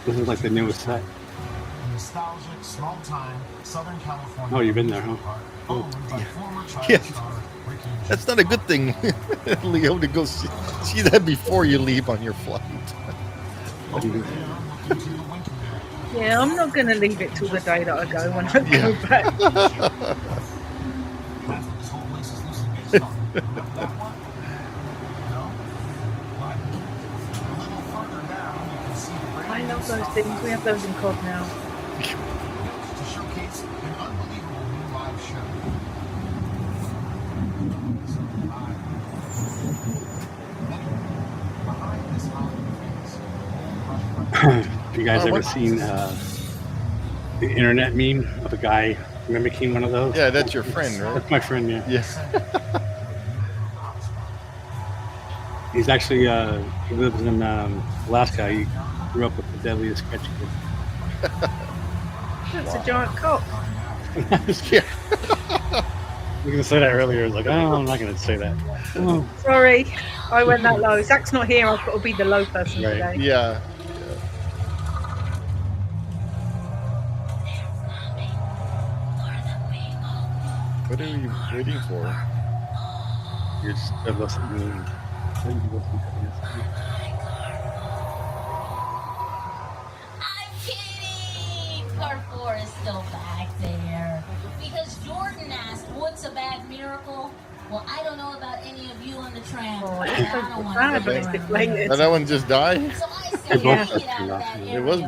This is like the newest set. A nostalgic, small-time Southern California. Oh, you've been there, huh? Owned by former child Yeah. star Ricky and That's not a good thing, Leo, to go see that before you leave on your flight. Yeah, I'm not going to leave it till the day that I go when I go back. That's what this whole place is loosely based on. Remember that one? No? But a little further down, you can see the brand I new love those stop things. We have those in COD now. to showcase an unbelievable new live show. So live. Anyway, behind this Hollywood famous, Have you guys Oh, ever what? seen the internet meme of a guy mimicking one of those? Yeah, that's your friend, right? That's my friend, yeah. Yeah. He's actually, he lives in Alaska. He grew up with the deadliest catch kid. That's a giant cock. Yeah. You were going to say that earlier. I was like, oh, I'm not going to say that. Oh. Sorry, I went that low. Zach's not here. I've got to be the low person Right. today. Yeah. What are you waiting for? You're just listening. I'm kidding! Part 4 is still back there. Because Jordan asked, what's a bad miracle? Well, I don't know about any of you on the tram. Oh, but it's I so don't want profound, to but it's go around. deflated. Did that one just die? So I say They we both get got out of that curiosity. It was area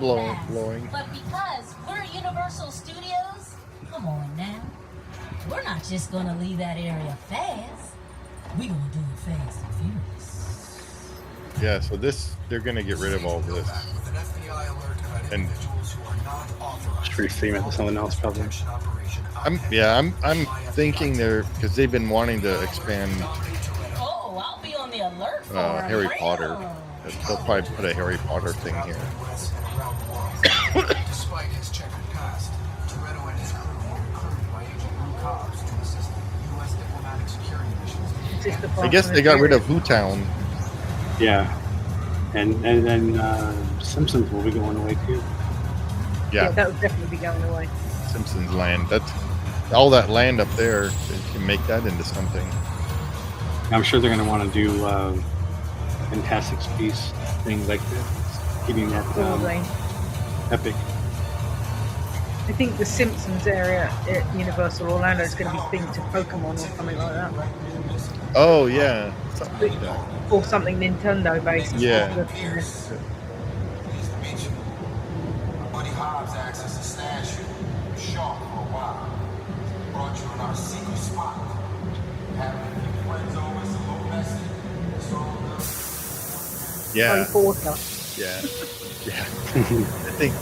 blowing. fast. But because we're Universal Studios, come on now. We're not just gonna leave that area fast. We gonna do it fast and furious. Yeah, so this, they're going to get rid of all this. with an FBI alert about And- individuals who are not authorized. Just reframe it to something else, probably. Protection operation I'm thinking they're, because they've been wanting to expand Oh, I'll be on the alert for Harry him. Potter. They'll probably put a Harry Potter thing here. US and around the world. Despite his checkered past, Toretto and his crew were recruited by Agent Blue Cops to assist U.S. diplomatic security missions. It's just the I guess they got rid of Hootown. Yeah. And then Simpsons will be going away too. Yeah, Yeah, that would definitely be going away. Simpsons land. That's all that land up there. They can make that into something. I'm sure they're going to want to do Fantastic Beasts things like this, keeping that Probably. epic. I think the Simpsons area at Universal Orlando is going to be themed to Pokemon or something like that. Oh yeah, something like that. Or something Nintendo based. Yeah. Pleased to meet you. Buddy Hobbs asked us to stash you. Shaw for a while. Brought you in our secret spot. Having a few friends over, some low messy. It's all good. Yeah, Harry Potter. yeah. I think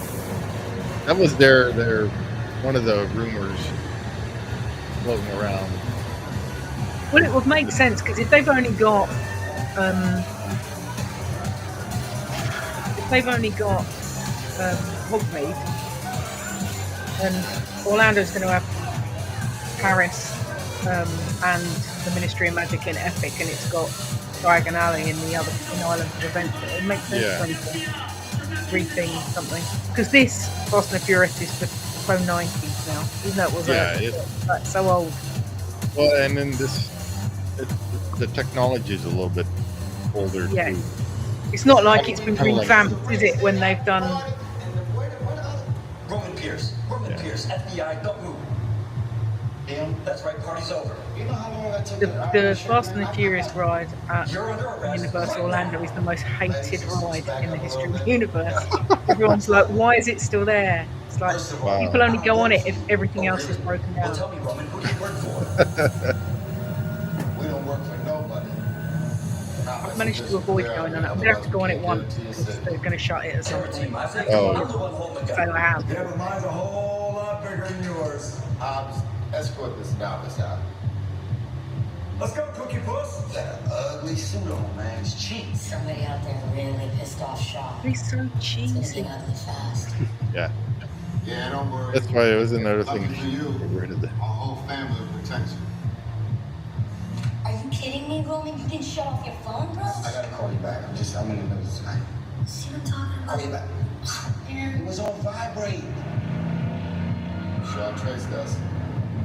that was their one of the rumors floating around. Well, it would make sense because if they've only got Hogsmeade, and Orlando's going to have Paris and the Ministry of Magic in Epic, and it's got Diagon Alley in Island of Adventure. It makes sense for him to retheme something, because this Fast and the Furious is so 90s now, even though it was like so old. Well, and then the technology is a little bit older too. It's not like it's been revamped, is it? When they've done Roman Pierce, FBI, don't move. Damn, that's right, party's over. You know how long I took the Fast and the Furious ride at Universal Orlando is the most hated ride in the history of the universe. Everyone's like, why is it still there? It's like, people only go on it if everything else is broken down. Well, tell me, Roman, who do you work for? We don't work for nobody. I've managed to avoid going on it. I'm going to have to go on it once because they're going to shut it at some point. So I have. Yeah, but mine's a whole lot bigger than yours. Escort this novice out. Let's go, Cookie Puss. That ugly suit on, man. It's cheap. Somebody out there really pissed off Shaw. He's so cheesy. Ugly fast. Yeah. Yeah, don't worry. That's why it was another thing. Lucky for you, Get rid of our whole family will protect you. Are you kidding me, Roman? You didn't shut off your phone, bro? I gotta call you back. I'm in the middle tonight. See what I'm talking about? Call you back. It was on vibrate. Shaw traced us.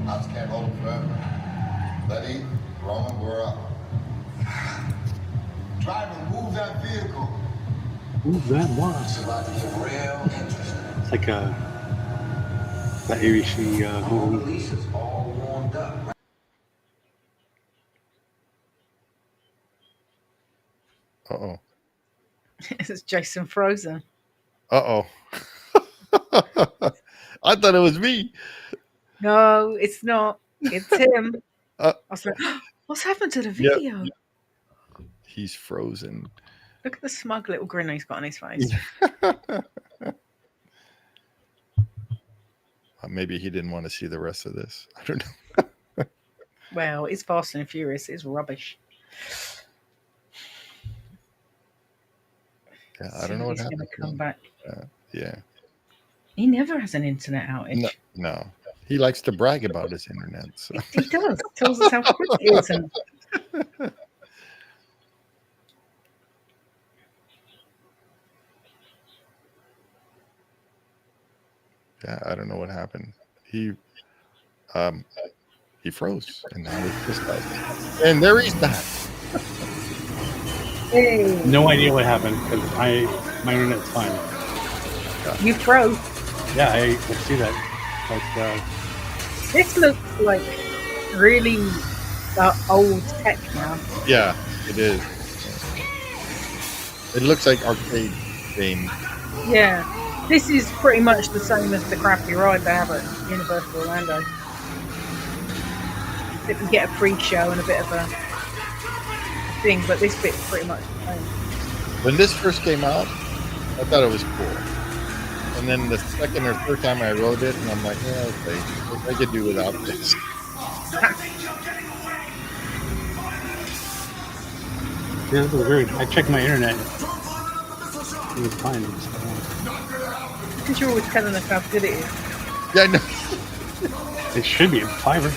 Ops can't hold him forever. Letty, Roman, we're up. Driver, move that vehicle. Move that one. It's about to get real interesting. It's like that ABC home. Police is all warmed up. Uh-oh. It's Jason Frozen. Uh-oh. I thought it was me. No, it's not. It's him. I was like, what's happened to the video? Yep. He's frozen. Look at the smug little grin he's got on his face. Maybe he didn't want to see the rest of this. I don't know. Well, it's Fast and Furious. It's rubbish. Yeah, I don't know what happened. He's going to come back. Yeah. He never has an internet outage. No. He likes to brag about his internet. So. He does. Tells us how quick it is. And... Yeah, I don't know what happened. He froze, and now he's just like, and there he's back. Hey. No idea what happened because my internet's fine. You froze. Yeah, I see that. But this looks like really old tech now. Yeah, it is. It looks like arcade game. Yeah. This is pretty much the same as the crappy ride they have at Universal Orlando. If you get a pre-show and a bit of a thing, but this bit's pretty much the same. When this first came out, I thought it was cool. And then the second or third time I rode it, and I'm like, yeah, okay, I could do without this. yeah, this was weird. I checked my internet. It was fine. Because you're always telling us how good it is. Yeah, no. It should be a fiber.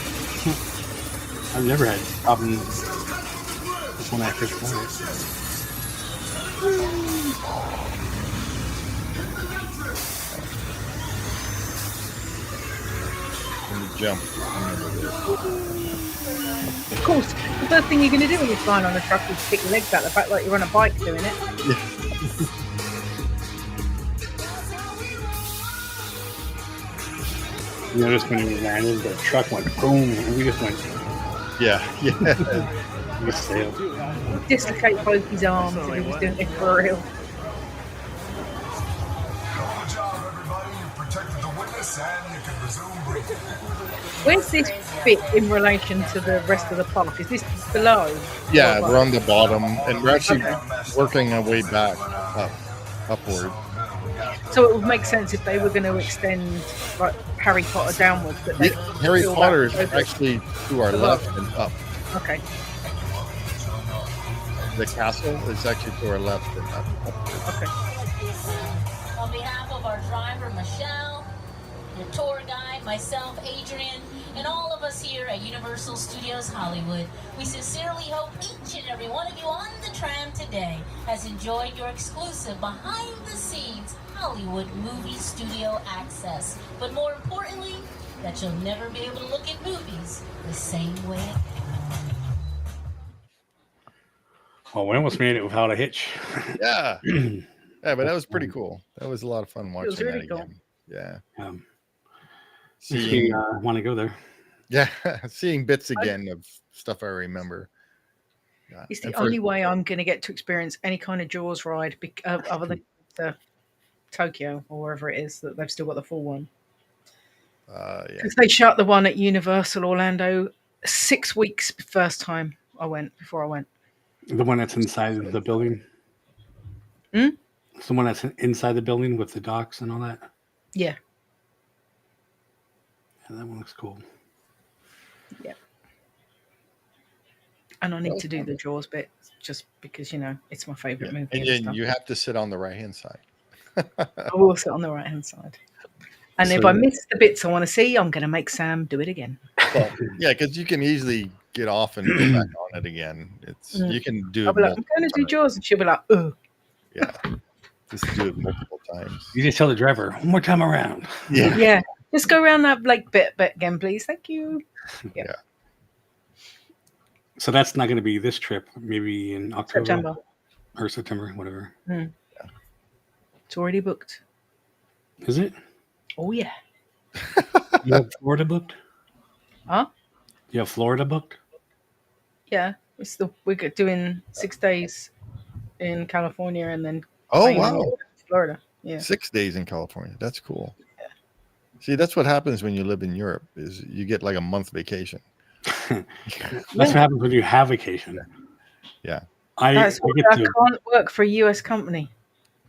I've never had a problem with when I first got Jump. Of course, the first thing you're going to do when you're flying on a truck is stick your legs out the back like you're on a bike doing it. Yeah. You noticed when we landed, the truck went boom, and we just went. Yeah. We sailed. Dislocate both his arms and he was doing it for real. Good job, everybody. You protected the witness and you can resume breathing. Where's this bit in relation to the rest of the park? Is this below? Yeah, we're on the bottom, and we're actually working our way back upward. So it would make sense if they were going to extend like Harry Potter downwards. But they Harry feel Potter is that actually to our left and up. Okay. The castle is actually to our left and up. Okay. On behalf of our driver, Michelle, Your tour guide, myself, Adrian, and all of us here at Universal Studios Hollywood. We sincerely hope each and every one of you on the tram today has enjoyed your exclusive behind-the-scenes Hollywood movie studio access. But more importantly, that you'll never be able to look at movies the same way again. Well, we almost made it without a hitch. Yeah. Yeah, but that was pretty cool. That was a lot of fun watching was really that cool. again. Yeah. Makes me Seeing, want to go there. yeah, seeing bits again of stuff I remember. Yeah. It's the And for- only way I'm going to get to experience any kind of Jaws ride other than the Tokyo or wherever it is that they've still got the full one. yeah. Because they shut the one at Universal Orlando 6 weeks first time before I went. The one that's inside the building. Hmm? It's the one that's inside the building with the docks and all that. Yeah. Yeah, that one looks cool. Yeah. And I need to do the Jaws bit just because, it's my favourite movie. And and then stuff. you have to sit on the right-hand side. I will sit on the right-hand side. And if So- I miss the bits I want to see, I'm going to make Sam do it again. Well, yeah, because you can easily get off and go back on it again. You can do I'll it be like, I'm multiple going to do times. Jaws. And she'll be like, oh. Yeah. Just do it multiple times. You just tell the driver one more time around. Yeah. Yeah. Just go around that bit again, please. Thank you. Yeah. So that's not going to be this trip. Maybe in October September. or September, whatever. It's already booked. Is it? Oh, yeah. You have Florida booked? Huh? You have Florida booked? Yeah. We're doing 6 days in California and then Oh, playing wow. in Florida. Yeah. 6 days in California. That's cool. See, that's what happens when you live in Europe is you get like a month vacation. That's what happens when you have vacation. Yeah. That's why I can't work for a US company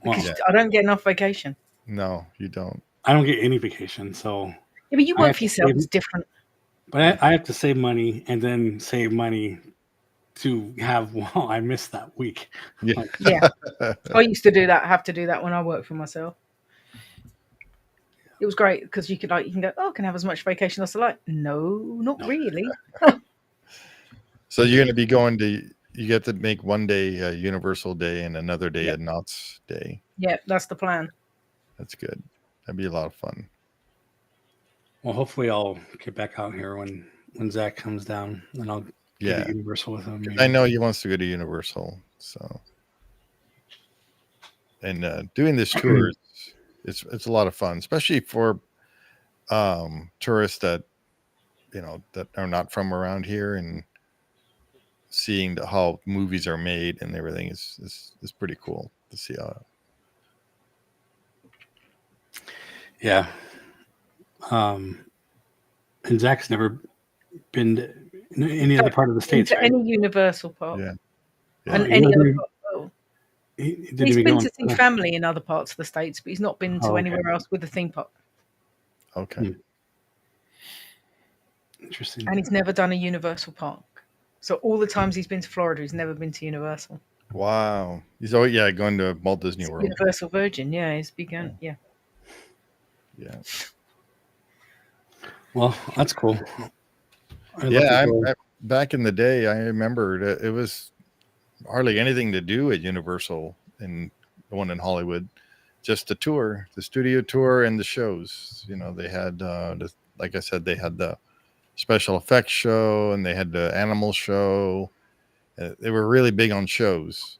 because Well, I don't get enough vacation. No, you don't. I don't get any vacation, so Yeah, but you I work have for to yourself. save- It's different. but I have to save money and then save money to have. Well, I missed that week. Yeah. Like, Yeah. I used to do that. I have to do that when I work for myself. It was great because you can go, oh, I can have as much vacation as I like. No, not really. So you're going to be going to, you get to make one day Universal Day and another day a Knott's Day. Yeah, that's the plan. That's good. That'd be a lot of fun. well, hopefully I'll get back out here when Zach comes down, and I'll get to Universal with him. I know he wants to go to Universal. So, and doing this tour, it's a lot of fun, especially for tourists that that are not from around here, and seeing how movies are made and everything is pretty cool to see how. Yeah. And Zach's never been to any other part of the States, right? Any Universal park. Yeah. And He any wasn't other even- park. Oh. He didn't He's even been go to see family in other parts of the States, but he's not been to Oh, okay. anywhere else with a theme park. Okay. Interesting. And he's never done a Universal park. So all the times he's been to Florida, he's never been to Universal. Wow. He's going to Walt Disney World. Universal Virgin, yeah, he's begun. Yeah. Yeah. Well, that's cool. I'd love to go. Back in the day, I remember that it was hardly anything to do at Universal and the one in Hollywood. Just the tour, the studio tour, and the shows. They had, like I said, they had the special effects show and they had the animal show. They were really big on shows.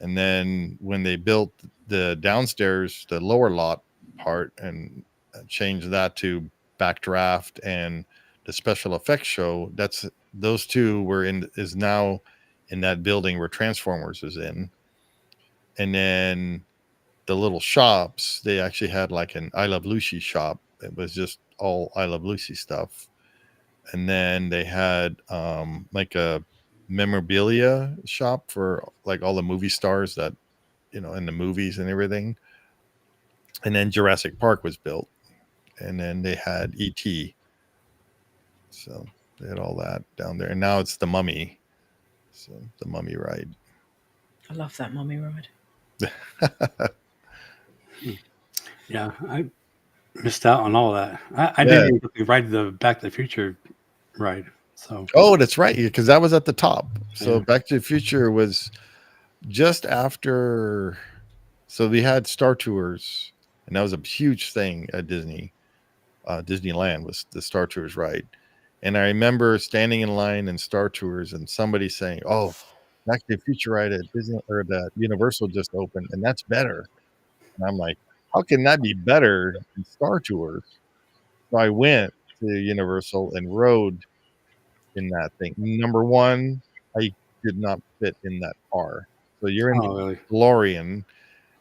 And then when they built the downstairs, the lower lot part, and changed that to Backdraft and the special effects show, those two is now in that building where Transformers is in. And then the little shops, they actually had like an I Love Lucy shop. It was just all I Love Lucy stuff. And then they had like a memorabilia shop for like all the movie stars that, in the movies and everything. And then Jurassic Park was built. And then they had E.T. So they had all that down there. And now it's the Mummy. So the Mummy ride. I love that Mummy ride. Yeah, Missed out on all that. I Yeah. didn't even ride the Back to the Future ride. So Oh, that's right, because that was at the top. So Yeah. Back to the Future was just after. So we had Star Tours, and that was a huge thing at Disney. Disneyland was the Star Tours ride. And I remember standing in line in Star Tours and somebody saying, "Oh, Back to the Future ride at Disney or the Universal just opened, and that's better." And I'm like, "How can that be better than Star Tours?" So I went to Universal and rode in that thing. Number one, I did not fit in that car. So you're in Oh, really? DeLorean,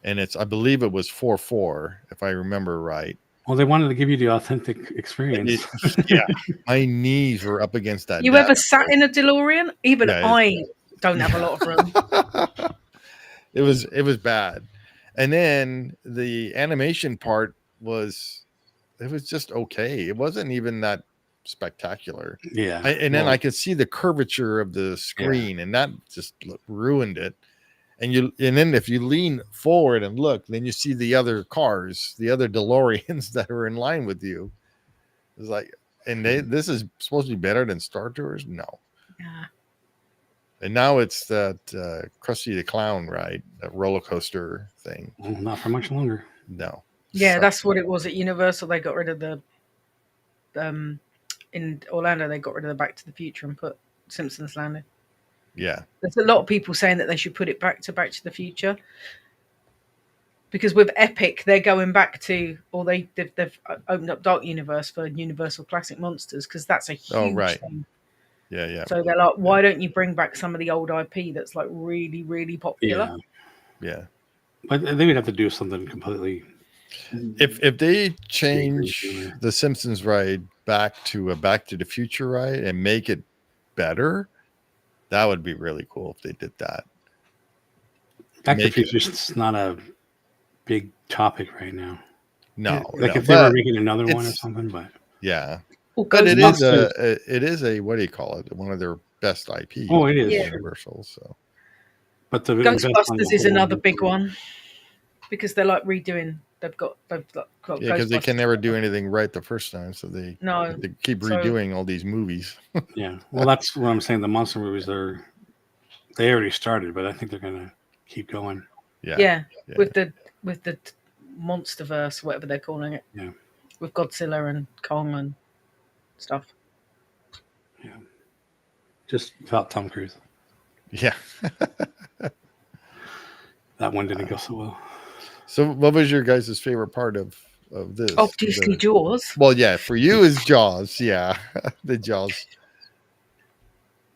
and I believe it was 4-4, if I remember right. Well, they wanted to give you the authentic experience. Yeah, my knees were up against that. You ever sat in a DeLorean? Even Yeah, I don't have a lot of room. It was bad. And then the animation part was just okay. It wasn't even that spectacular. Yeah. And then I could see the curvature of the screen, and that just ruined it. And then if you lean forward and look, then you see the other cars, the other DeLoreans that are in line with you. It's like, and this is supposed to be better than Star Tours? No. Yeah. And now it's that Krusty the Clown ride, that roller coaster thing. Well, not for much longer. No. Yeah, that's what it was at Universal. They got rid of the in Orlando. They got rid of the Back to the Future and put Simpsons Landing. Yeah. There's a lot of people saying that they should put it back to the Future, because with Epic they're going back to, or they've opened up Dark Universe for Universal Classic Monsters, because that's a huge thing. Yeah. So they're like, why don't you bring back some of the old IP that's like really, really popular? Yeah. But they would have to do something completely. If they change the Simpsons ride back to a Back to the Future ride and make it better, that would be really cool if they did that. Back to the Future is not a big topic right now. No, like if they were making another one or something, but yeah. Well, but it is a what do you call it? One of their best IP. Oh, it is Universal. So, but the Ghostbusters is another big one, because they're like redoing. They've got because they can never do anything right the first time, so they keep redoing all these movies. Yeah, well, that's what I'm saying. The monster movies they already started, but I think they're gonna keep going. Yeah. With the Monsterverse, whatever they're calling it. Yeah, with Godzilla and Kong and stuff. Yeah, just without Tom Cruise. Yeah, that one didn't go so well. So, what was your guys' favorite part of this? Obviously, Jaws. Well, yeah, for you is Jaws. Yeah, the Jaws.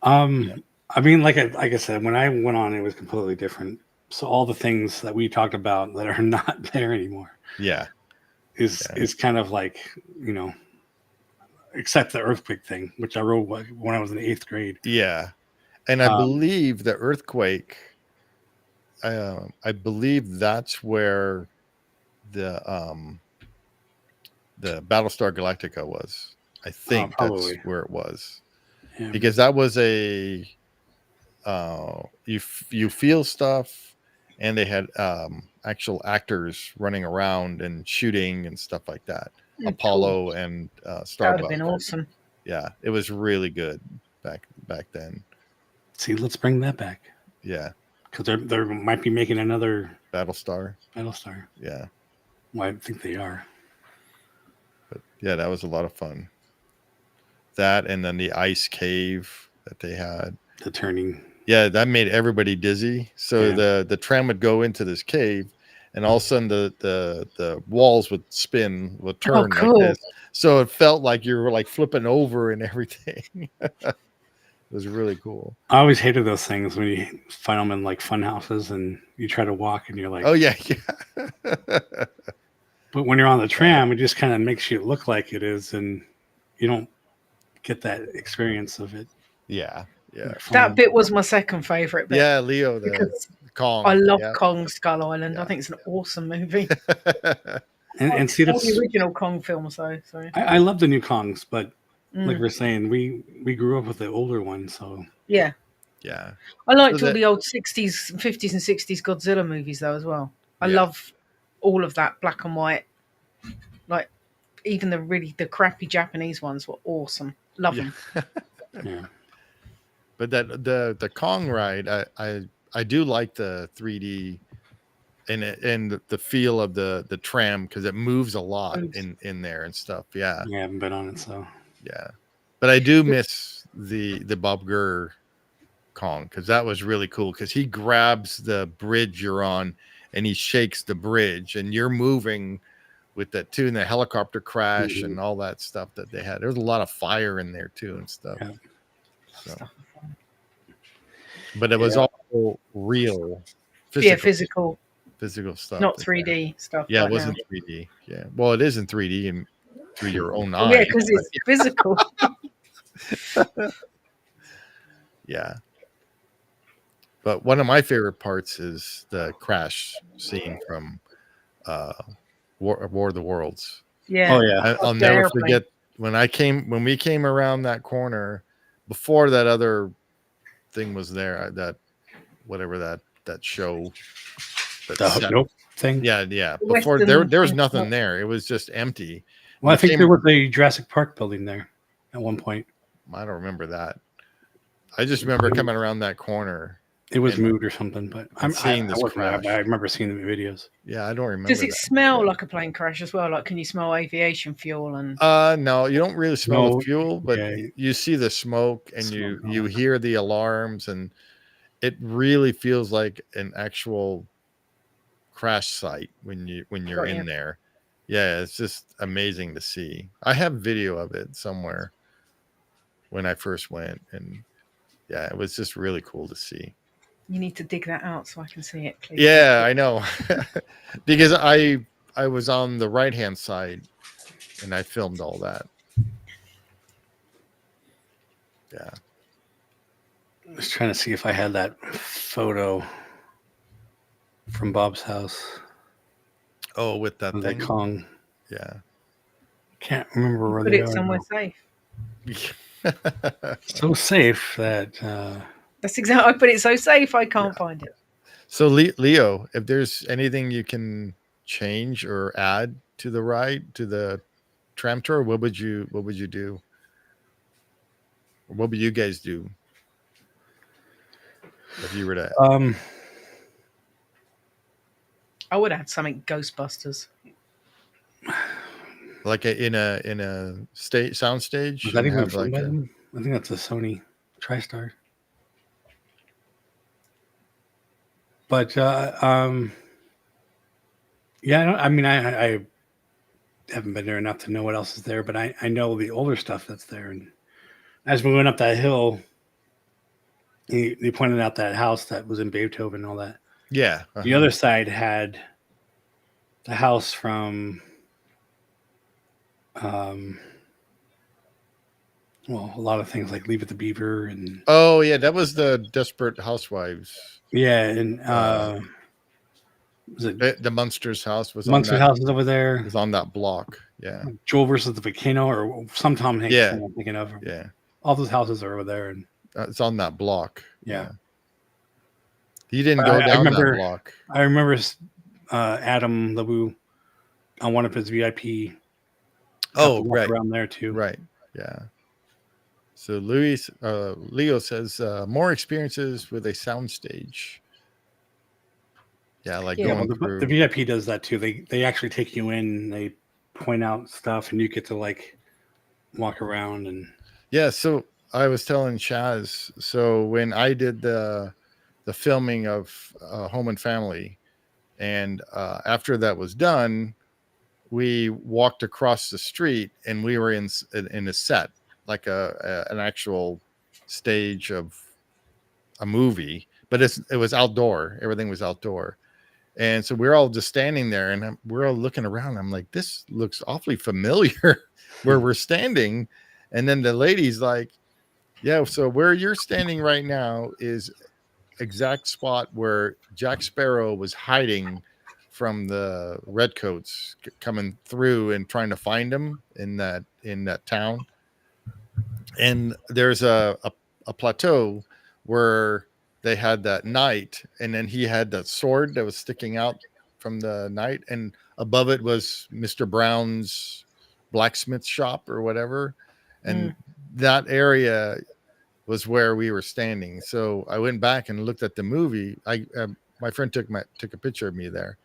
I mean, like I said, when I went on, it was completely different. So all the things that we talked about that are not there anymore, is kind of like, except the earthquake thing, which I wrote when I was in 8th grade. Yeah, and I believe the earthquake. I believe that's where the Battlestar Galactica was. I think that's where it was, because that was a you feel stuff, and they had actual actors running around and shooting and stuff like that. Apollo and Starbuck. That would have been awesome. Yeah, it was really good back then. See, let's bring that back. Yeah. Because they might be making another Battlestar. Yeah. Well, I think they are. But yeah, that was a lot of fun. That, and then the ice cave that they had. The turning. Yeah, that made everybody dizzy. So the tram would go into this cave, and all of a sudden the walls would turn like this. So it felt like you were like flipping over and everything. It was really cool. I always hated those things when you find them in like fun houses and you try to walk and you're like, oh yeah. But when you're on the tram, it just kind of makes you look like it is, and you don't get that experience of it. Yeah. That bit was my second favorite bit. Yeah, Leo, Kong. I love Kong Skull Island. I think it's an awesome movie. and see, that's the original Kong film. So I love the new Kongs, but like we're saying, we grew up with the older one, so yeah. I liked all the old 60s, 50s, and 60s Godzilla movies though as well. I love all of that black and white, like even the crappy Japanese ones were awesome. Love them. Yeah. But the Kong ride, I do like the 3D and the feel of the tram because it moves a lot in there and stuff. Yeah. I haven't been on it, so Yeah. But I do miss the Bob Gurr Kong because that was really cool because he grabs the bridge you're on and he shakes the bridge and you're moving with that too, and the helicopter crash and all that stuff that they had. There was a lot of fire in there too and stuff. Yeah. So. But it was all real, physical stuff, not 3D stuff. Yeah, like it wasn't now. 3D. Yeah, well, it is in 3D and through your own eyes. Yeah, because it's physical. Yeah. But one of my favorite parts is the crash scene from War of the Worlds. Yeah. Oh yeah. I'll never forget when we came around that corner before that other thing was there, that whatever that show, The Nope thing. Yeah. Before there was nothing there. It was just empty. Well, I think there was a Jurassic Park building there at one point. I don't remember that. I just remember coming around that corner. It was moved or something, but I'm seeing this crash. I remember seeing the videos. Yeah, I don't remember. Does it smell like a plane crash as well? Like, can you smell aviation fuel? And no, you don't really smell the fuel, but you see the smoke and smoke you hear the alarms, and it really feels like an actual crash site when you're in there. Yeah, it's just amazing to see. I have video of it somewhere when I first went, and yeah, it was just really cool to see. you need to dig that out so I can see it, please. Yeah, I know. Because I was on the right-hand side and I filmed all that. Yeah. I was trying to see if I had that photo from Bob's house. Oh, with that thing? Kong. Yeah. Can't remember where Put it somewhere safe. So safe that that's exactly. I put it so safe I can't find it. So Leo, if there's anything you can change or add to the ride, to the tram tour, what would you do? Or what would you guys do if you were to? I would add something Ghostbusters. Like in a sound stage. Is that even filmed by them? I think that's a Sony TriStar. But yeah, I haven't been there enough to know what else is there, but I know the older stuff that's there. And as we went up that hill, they pointed out that house that was in Beethoven and all that. Yeah. The other side had the house from, well, a lot of things like Leave It to Beaver and. Oh yeah, that was the Desperate Housewives. Yeah, and was it the Munsters house was Munsters house is over there. It was on that block. Yeah. Joel versus the Volcano, or some Tom Hanks thing I'm thinking of. Yeah. All those houses are over there, and it's on that block. Yeah. He didn't go down that block. I remember Adam LeBou on one of his VIP. Right around there too. Right. Yeah. So Leo says more experiences with a soundstage. Yeah, going through. The VIP does that too. They actually take you in. They point out stuff, and you get to like walk around and. Yeah. So I was telling Chaz. So when I did the filming of Home and Family, and after that was done, we walked across the street, and we were in a set, like an actual stage of a movie, but it was outdoor. Everything was outdoor. And so we're all just standing there, and we're all looking around. I'm like, this looks awfully familiar where we're standing. And then the lady's like, yeah, so where you're standing right now is exact spot where Jack Sparrow was hiding from the redcoats coming through and trying to find him in that town. And there's a plateau where they had that knight, and then he had that sword that was sticking out from the knight, and above it was Mr. Brown's blacksmith shop or whatever, and that area was where we were standing. So I went back and looked at the movie. My friend took a picture of me there,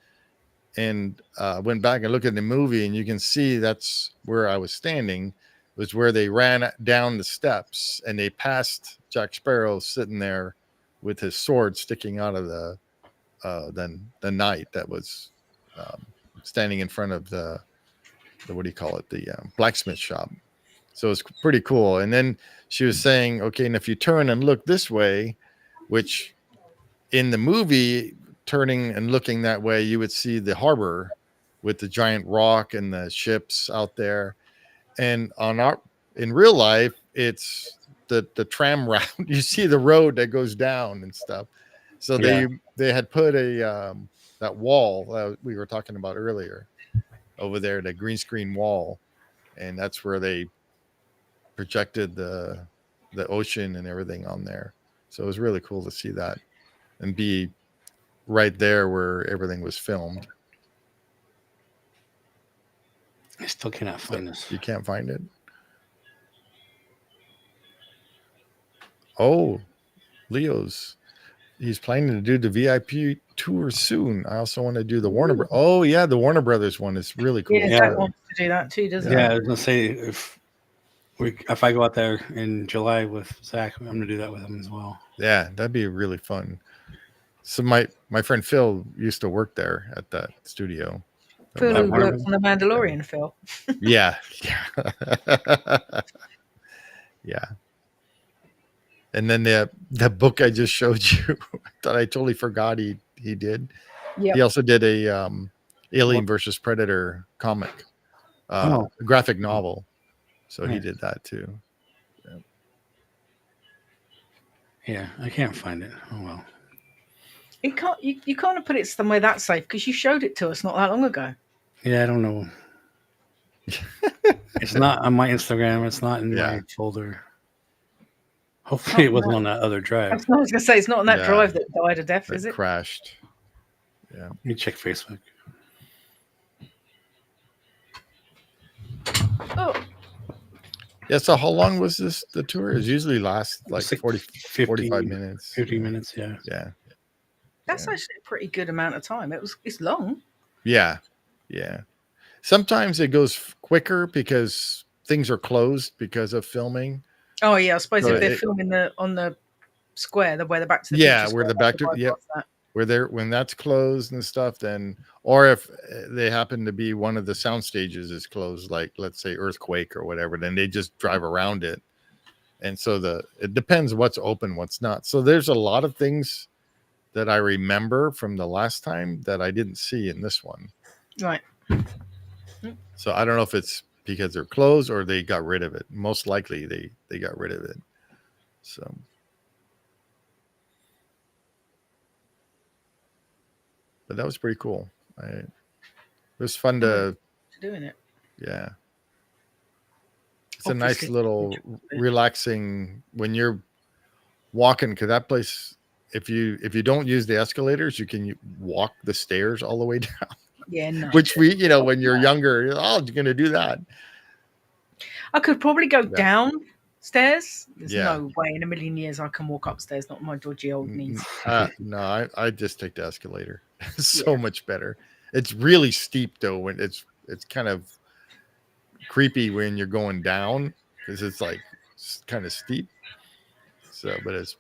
and went back and looked at the movie, and you can see that's where I was standing. Was where they ran down the steps and they passed Jack Sparrow sitting there with his sword sticking out of the knight that was standing in front of the what do you call it, the blacksmith shop. So it's pretty cool. And then she was saying, okay, and if you turn and look this way, which in the movie, turning and looking that way, you would see the harbor with the giant rock and the ships out there. And in real life, it's the tram route. You see the road that goes down and stuff. So they had put that wall that we were talking about earlier over there, the green screen wall, and that's where they projected the ocean and everything on there. So it was really cool to see that and be right there where everything was filmed. I still cannot find this. You can't find it? Oh, he's planning to do the VIP tour soon. I also want to do the Warner. Oh yeah, the Warner Brothers one is really cool. Yeah, Zach wants to do that too, doesn't he? I was gonna say if I go out there in July with Zach, I'm gonna do that with him as well. Yeah, that'd be really fun. So my friend Phil used to work there at that studio. Phil who works on the Mandalorian, Phil. Yeah. Yeah. And then the book I just showed you that I totally forgot he did. Yep. He also did a Alien versus Predator comic, graphic novel. So he did that too. Yeah, I can't find it. Oh well. You can't have put it somewhere that safe because you showed it to us not that long ago. Yeah, I don't know. It's not on my Instagram. It's not in my folder. Hopefully it wasn't on that other drive. I was going to say, it's not on that drive that died a death, is it? Crashed. Yeah. Let me check Facebook. Oh. Yeah, so how long was the tour? It usually lasts like 45 minutes. 50 minutes, yeah. Yeah. That's actually a pretty good amount of time. It's long. Yeah. Yeah. Sometimes it goes quicker because things are closed because of filming. Oh yeah, I suppose if they're filming on the square, where the Back to the Future where the Back to when that's closed and stuff, then or if they happen to be one of the sound stages is closed, like let's say earthquake or whatever, then they just drive around it. And so it depends what's open, what's not. So there's a lot of things that I remember from the last time that I didn't see in this one. Right. So I don't know if it's because they're closed or they got rid of it. Most likely they got rid of it. So but that was pretty cool. It was fun to doing it. Yeah. It's a nice little relaxing when you're walking, because that place, if you don't use the escalators, you can walk the stairs all the way down. Yeah, no. Which when you're younger, you're going to do that. I could probably go downstairs. There's no way in a million years I can walk upstairs, not my dodgy old knees. No, I just take the escalator. It's so much better. It's really steep though, when it's kind of creepy when you're going down because it's like kind of steep. So, but it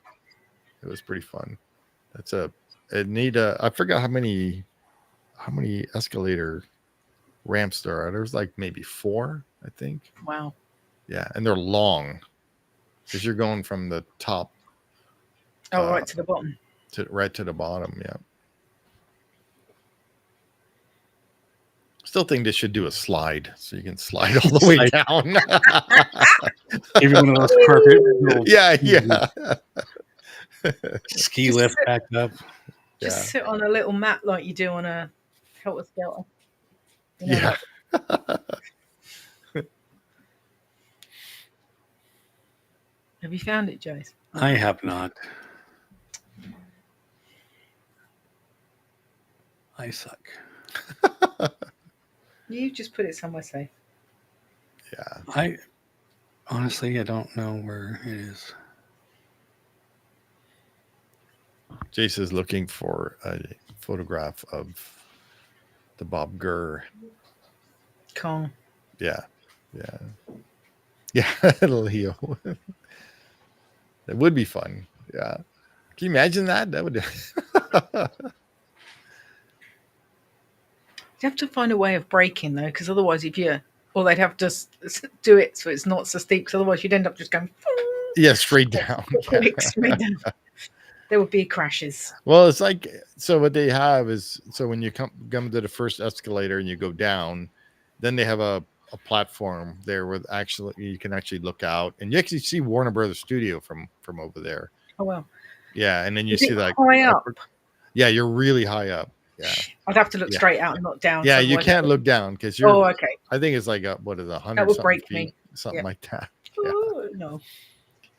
was pretty fun. I forgot how many escalator ramps there are. There's like maybe 4, I think. Wow. Yeah, and they're long because you're going from the top. Right to the bottom. Right to the bottom, yeah. Still think they should do a slide so you can slide all the way down. Give you one of those carpet. Yeah. Ski lift back up. Just sit on a little mat like you do on a Helter Skelter. Yeah. Have you found it, Jace? I have not. I suck. You just put it somewhere safe. Yeah. I honestly, I don't know where it is. Jace is looking for a photograph of the Bob Gurr. Kong. Yeah. Yeah. Yeah. Leo. That would be fun. Yeah. Can you imagine that? That would. You have to find a way of breaking though, because otherwise, or they'd have to do it so it's not so steep. Because otherwise, you'd end up just going. Yeah, straight down. Yeah. Straight down. There would be crashes. Well, it's like, so what they have is, so when you come to the first escalator and you go down, then they have a platform there where actually you can actually look out and you actually see Warner Brothers Studio from over there. Oh well. Yeah, and then you Is see it that high up. Yeah, you're really high up. Yeah, I'd have to look Yeah. straight out and not down. yeah, so you otherwise can't I look down because you're. Oh, okay. I think it's like what is it, 100 That would something break feet, me. something Yeah. like that. Yeah. Ooh, no.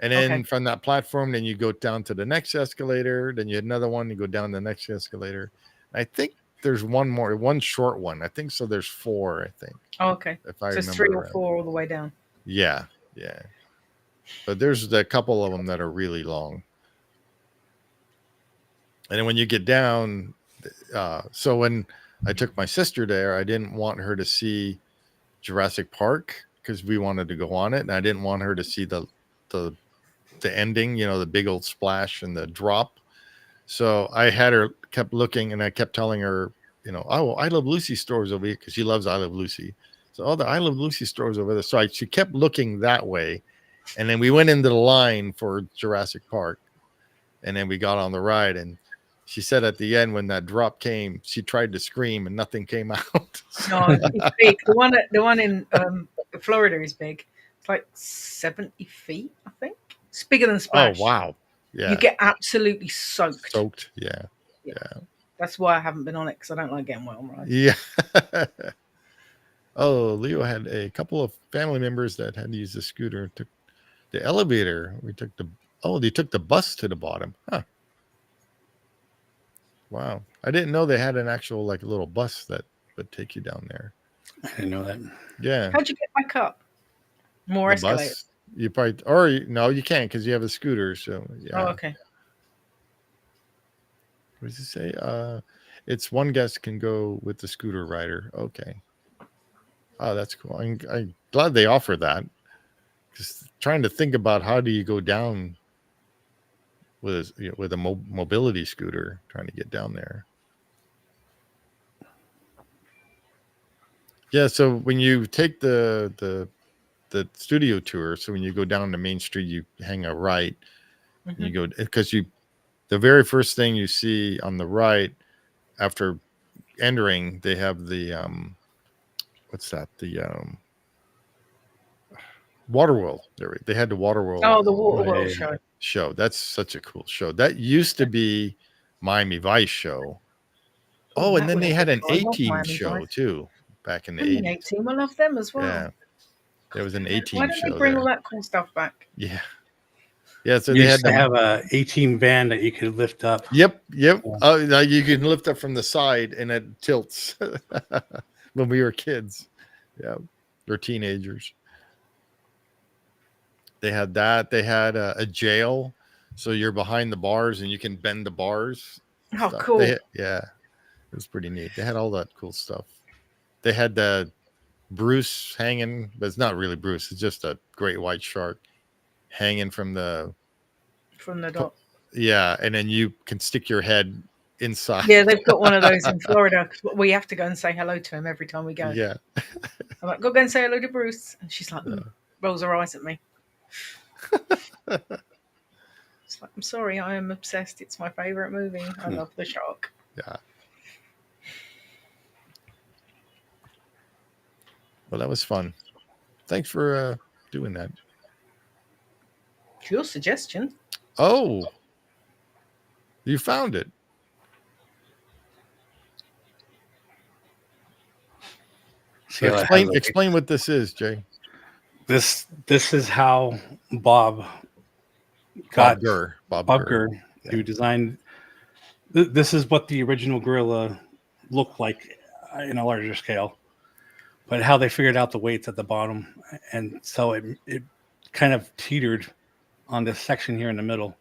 And then Okay. from that platform, then you go down to the next escalator. Then you had another one. You go down the next escalator. I think there's one short one. I think so. There's 4. I think. Oh, okay. If I So it's remember 3 or right. 4 all the way down. Yeah, yeah. But there's a couple of them that are really long. And then when you get down, so when I took my sister there, I didn't want her to see Jurassic Park because we wanted to go on it, and I didn't want her to see the ending, the big old splash and the drop. So I had her kept looking, and I kept telling her, oh, I Love Lucy stores over here because she loves I Love Lucy. So the I Love Lucy stores over there. So she kept looking that way, and then we went into the line for Jurassic Park, and then we got on the ride, and she said at the end when that drop came, she tried to scream and nothing came out. No, it's big. The one in Florida is big. It's like 70 feet, I think. It's bigger than Splash. Oh wow! Yeah, You get absolutely soaked. Yeah. That's why I haven't been on it because I don't like getting wet on rides. Yeah. Oh, Leo had a couple of family members that had to use the scooter. Took the elevator. They took the bus to the bottom. Huh. Wow. I didn't know they had an actual little bus that would take you down there. I didn't know that. Yeah. How'd you get back up? More The escalators. bus. You probably, no, you can't because you have a scooter. So yeah. Oh, okay. What does it say? It's one guest can go with the scooter rider. Okay. Oh, that's cool. I'm glad they offer that. Just trying to think about how do you go down with a mobility scooter, trying to get down there. Yeah. So when you take the studio tour, so when you go down the main street, you hang a right. And you go because the very first thing you see on the right after entering, they have the what's that? The Waterworld. They had the Waterworld. Oh, the Waterworld show. That's such a cool show. That used to be Miami Vice show. Oh, and then they had an A-Team show too back in the 80s. A-Team, I love them as well. Yeah, there was an A-Team show. Why don't they bring all that cool stuff back? Yeah. Yeah, so you they used had to have a A-Team van that you could lift up. Yep. Oh, now you can lift up from the side and it tilts. When we were kids, yeah, or teenagers. They had that. They had a jail, so you're behind the bars and you can bend the bars. Oh, stuff. cool! Yeah, it was pretty neat. They had all that cool stuff. They had the Bruce hanging, but it's not really Bruce. It's just a great white shark hanging from the dock. Yeah, and then you can stick your head inside. Yeah, they've got one of those in Florida. We have to go and say hello to him every time we go. Yeah. I'm like, go and say hello to Bruce. And she's like, rolls her eyes at me. It's like, I'm sorry, I am obsessed. It's my favorite movie. I love the shark. Yeah. Well, that was fun. Thanks for doing that. It's your suggestion. Oh, you found it. So explain what this is, Jay. This is how Bob Gurr, who designed. This is what the original gorilla looked like in a larger scale. but how they figured out the weights at the bottom, and so it kind of teetered on this section here in the middle,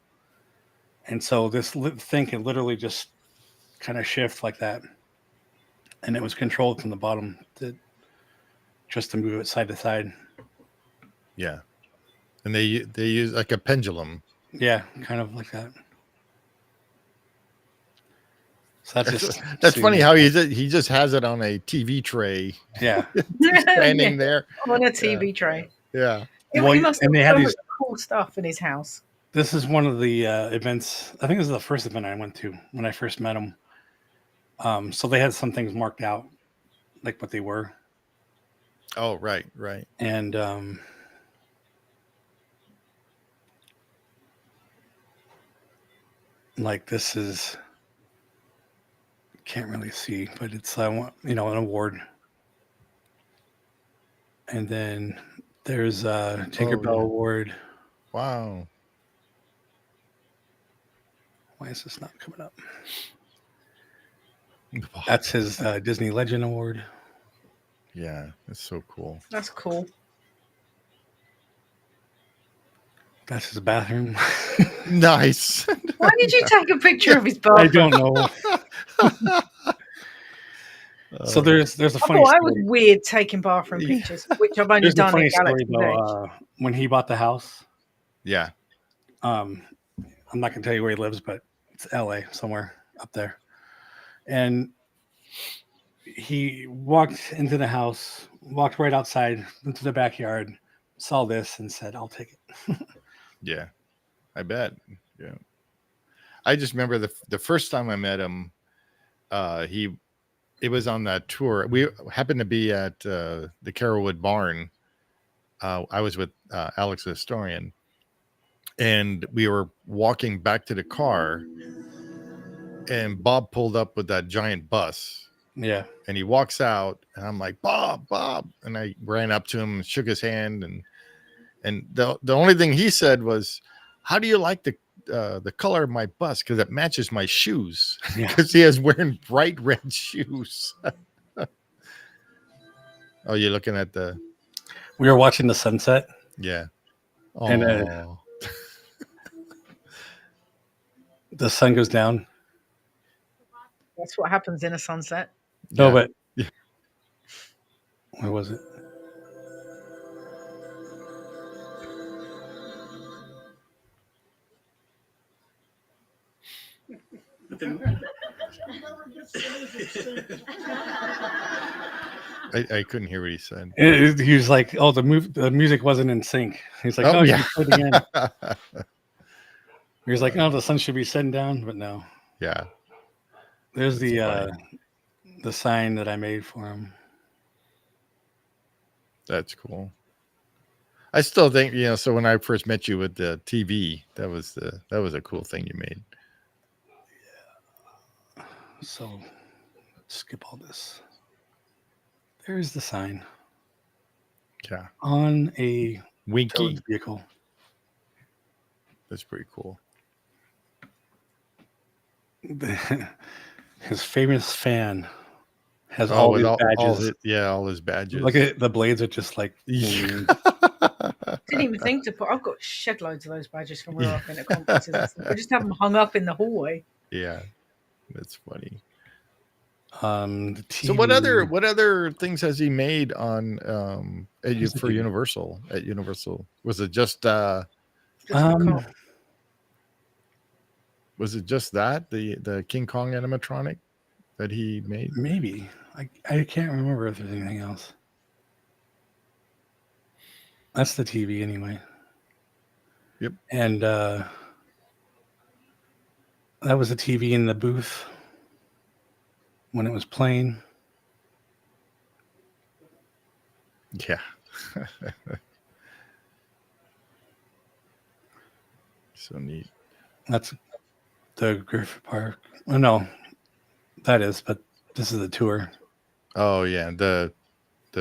and so this thing can literally just kind of shift like that, and it was controlled from the bottom just to move it side to side. Yeah, and they use like a pendulum. Yeah, kind of like that. So that's funny how he just has it on a TV tray. Yeah, standing there on a TV tray. Yeah. He must have so much cool stuff in his house. This is one of the events. I think this is the first event I went to when I first met him. So they had some things marked out, like what they were. Oh, right. And like this is, can't really see, but it's an award. And then there's a Tinkerbell Award. Wow. Why is this not coming up? That's his Disney Legend Award. Yeah, that's so cool. That's cool. That's his bathroom. Nice. Why did you take a picture of his bathroom? I don't know. So there's a funny story. I was weird taking bathroom pictures, which I've only done in Galaxy Edge. When he bought the house. Yeah. I'm not gonna tell you where he lives, but it's LA somewhere up there. And he walked into the house, walked right outside into the backyard, saw this and said, I'll take it. Yeah, I bet. Yeah. I just remember the first time I met him, it was on that tour. We happened to be at the Carrollwood Barn. I was with Alex the Historian, and we were walking back to the car, and Bob pulled up with that giant bus. Yeah. And he walks out, and I'm like, Bob. And I ran up to him, shook his hand, and the only thing he said was, how do you like the color of my bus? Because it matches my shoes. Because he is wearing bright red shoes. Oh, you're looking at we were watching the sunset. Yeah. And the sun goes down. That's what happens in a sunset. No, but where was it? I couldn't hear what he said. He was like, "Oh, the music wasn't in sync." He's like, "Oh, yeah." He was like, "Oh, the sun should be setting down," but no. Yeah. There's the sign that I made for him. That's cool. I still think, so when I first met you with the TV, that was a cool thing you made. Yeah. So skip all this. There's the sign. Yeah. On a Winky vehicle. That's pretty cool. His famous fan has all these badges. All his badges. Look at the blades are just like. Didn't even think to put. I've got shed loads of those badges from where I've been at conferences. I just have them hung up in the hallway. Yeah, that's funny. So what other things has he made on for Universal at Universal? Was it just was it just that the King Kong animatronic that he made? Maybe I can't remember if there's anything else. That's the TV anyway. Yep. And that was a TV in the booth when it was playing. Yeah. So neat. That's the Griffith Park. Oh, no, that is, but this is the tour. Oh yeah, the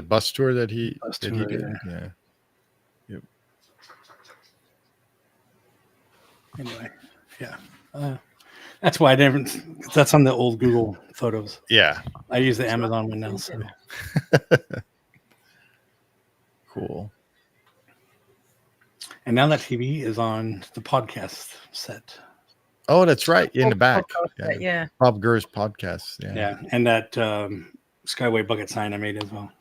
bus tour that he did. Yeah. Yep. Anyway, yeah. That's why I didn't. That's on the old Google photos. Yeah. I use the Amazon one now. So. Cool. And now that TV is on the podcast set. Oh, that's right. In the back. Yeah. Bob Gurr's podcast. Yeah. And that Skyway bucket sign I made as well.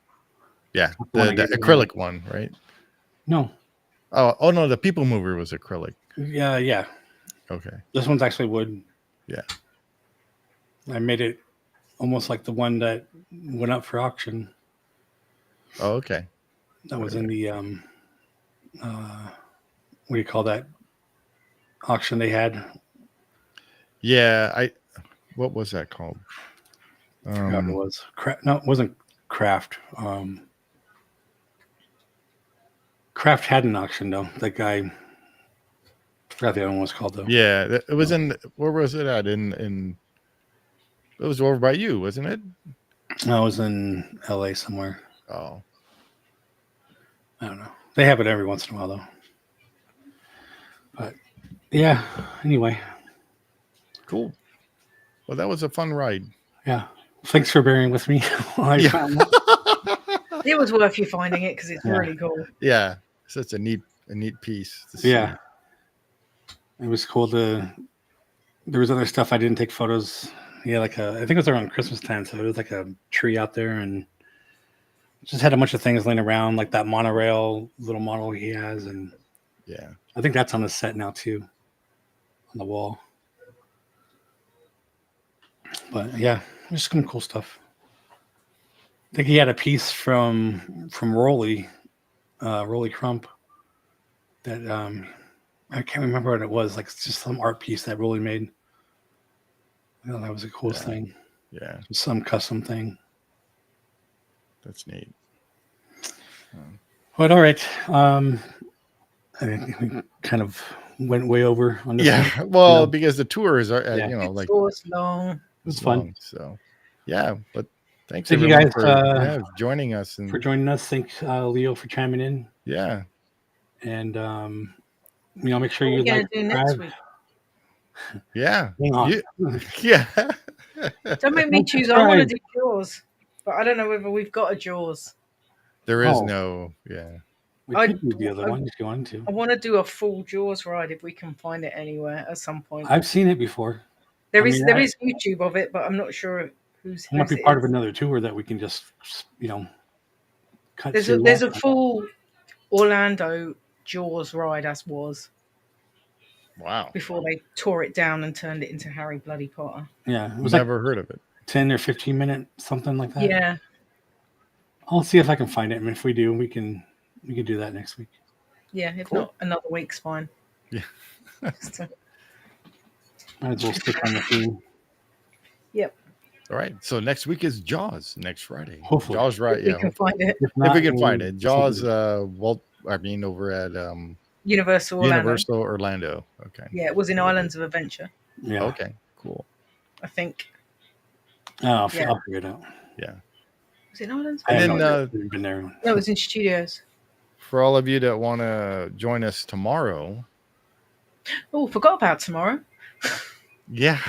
Yeah. The one I The gave you. acrylic one, right? No. Oh no, the People Mover was acrylic. Yeah. Okay. This one's actually wood. Yeah. I made it almost like the one that went up for auction. Oh, okay. That was in the what do you call that auction they had? Yeah, what was that called? I forgot what it was. No, it wasn't Craft. Craft had an auction though. That guy, I forgot the other one was called though. Yeah, it was in. Where was it at? In it was over by you, wasn't it? No, it was in LA somewhere. Oh, I don't know. They have it every once in a while though. But yeah. Anyway. cool. Well, that was a fun ride. Yeah. Thanks for bearing with me. Found that. It was worth you finding it because it's really cool. Yeah, such a neat piece. To see. Yeah. It was cool to. There was other stuff I didn't take photos. Yeah, I think it was around Christmas time, so it was like a tree out there, and just had a bunch of things laying around, like that monorail little model he has, and yeah, I think that's on the set now too, on the wall. But yeah, just some cool stuff. I think he had a piece from Rolly Crump that I can't remember what it was. Like it's just some art piece that Rolly made. I thought that was the coolest thing. Yeah, Some custom thing. that's neat. But all right, I think we kind of went way over on this. Yeah, one. well, because the tours are It was long. It's fun. So yeah, but thanks Thank you everyone guys for joining us and for joining us. Thanks Leo for chiming in. Yeah, and make sure you What are we like gonna do next week? yeah, Hang on. yeah. Don't make me choose. I want to do Jaws, but I don't know whether we've got a Jaws. There is Oh. no, yeah. We could do the other one if you want to. I want to do a full Jaws ride if we can find it anywhere at some point. I've seen it before. There is YouTube of it, but I'm not sure who's. It might be part of another tour that we can just cut. There's a full Orlando Jaws ride as was. Wow. Before they tore it down and turned it into Harry Bloody Potter. Yeah, it was never heard of it. 10 or 15 minute something like that. Yeah. I'll see if I can find it. I mean, if we do, we can do that next week. Yeah, if not, another week's fine. Yeah. So, might as well stick on the theme. Yep. All right. So next week is Jaws next Friday. Hopefully. Jaws, right? If we can find it. If we can find it. Jaws, over at Universal Orlando. Okay. Yeah, it was in Islands of Adventure. Yeah. Okay. Cool. I think. Oh, I'll figure it out. Yeah. Was it in Islands? And then been there. No, it was in studios. For all of you that want to join us tomorrow. Oh, forgot about tomorrow. Yeah.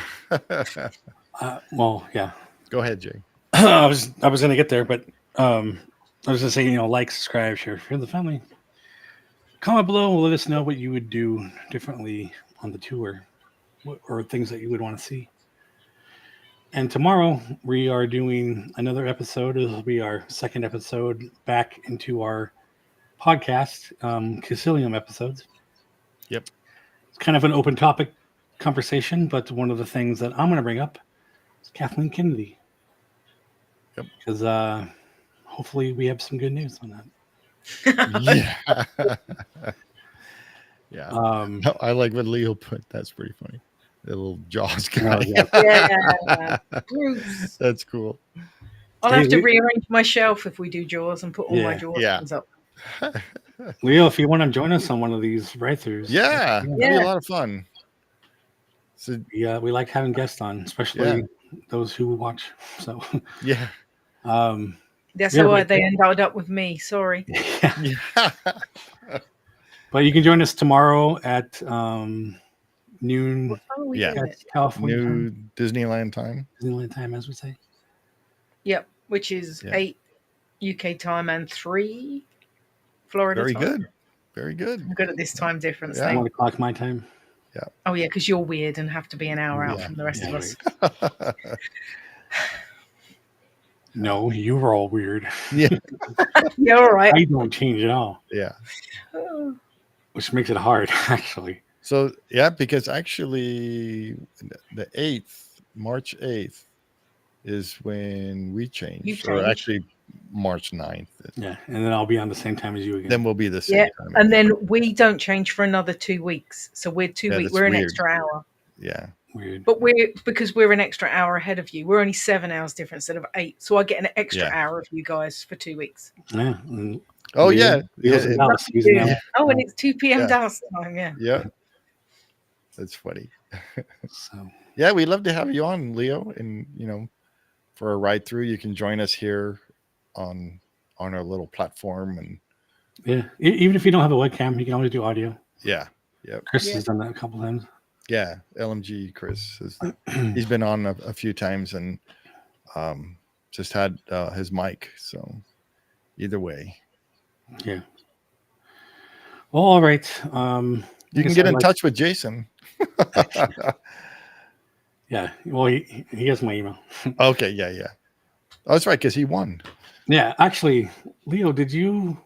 Well, yeah. Go ahead, Jay. I was going to get there, but I was going to say, like, subscribe, share if you're the family. Comment below and let us know what you would do differently on the tour or things that you would want to see. And tomorrow we are doing another episode. This will be our second episode back into our podcast, Casilium episodes. Yep. It's kind of an open topic conversation, but one of the things that I'm going to bring up is Kathleen Kennedy. Yep. Because hopefully we have some good news on that. Yeah. Yeah. I like what Leo put. That's pretty funny. The little Jaws guy. Yeah. Bruce. That's cool. I'll have to rearrange my shelf if we do Jaws and put all my Jaws things up. Leo, if you want to join us on one of these write-throughs. Yeah. It'd be a lot of fun. So yeah, we like having guests on, especially those who watch. So yeah. That's why they ended up with me. Sorry. Yeah. But you can join us tomorrow at noon. California New time. Disneyland time. Disneyland time, as we say. Yep, which is 8 UK time and 3 Florida Very time. good. Very good. I'm good at this time difference Yeah. thing. 1 o'clock my time. Oh yeah, because you're weird and have to be an hour out Yeah. from the rest Yeah, of us. No, you were all weird. Yeah. Yeah, all right. I don't change at all, Yeah. which makes it hard, actually. So yeah, because actually the 8th, March 8th is when we changed, or changed. actually March 9th. Yeah, and then I'll be on the same time as you again. Then we'll be the same Yeah, time. and again. then we don't change for another 2 weeks. So we're 2 weeks. that's We're an weird. extra hour. Yeah. Weird. But because we're an extra hour ahead of you. We're only 7 hours different instead of 8. So I get an extra Yeah. hour of you guys for 2 weeks. Yeah. and Oh Leo- yeah. Leo's in Dallas. He's in Dallas. Oh, and it's 2 p.m. Yeah. Dallas time. Yeah. Yeah. That's funny. So Yeah, we'd love to have you on, Leo, and for a ride through. You can join us here on our little platform, and yeah, even if you don't have a webcam, you can always do audio. yeah, yep, Chris has done that a couple times. yeah. LMG Chris he's been on a few times, and just had his mic. So either way, Yeah. Well, all right. you can get in touch with Jason. Yeah. Well, he has my email. Okay, yeah. Oh, that's right, because he won. Yeah. Actually, Leo, did you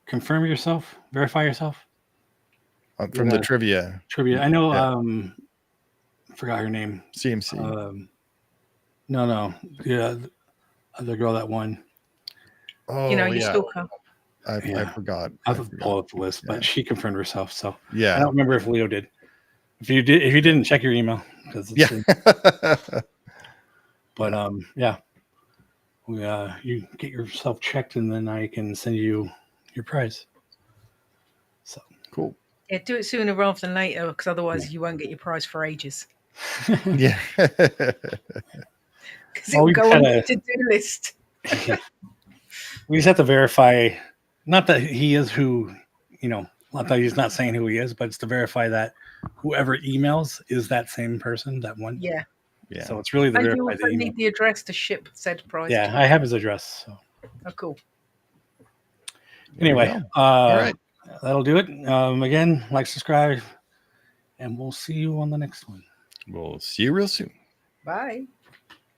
confirm yourself? Verify yourself? From the trivia. I know. Yeah. Forgot her name. CMC. No. The other girl that won. Oh, You yeah. stalker. I forgot. I have to pull up the list, but she confirmed herself. So I Yeah. don't remember if Leo did. If you didn't, check your email because it's But yeah, you get yourself checked, and then I can send you your prize. So Cool. Yeah, do it sooner rather than later, because otherwise you won't get your prize for ages. Yeah. Because it will go on the to-do list. We just have to verify, not that he is who, not that he's not saying who he is, but it's to verify that whoever emails is that same person that won. Yeah. Yeah. So it's really the And you verify also the email. need the address to ship said prize. Yeah, to. I have his address. So Oh, cool. anyway, All right. that'll do it. Again, like, subscribe, and we'll see you on the next one. We'll see you real soon. Bye.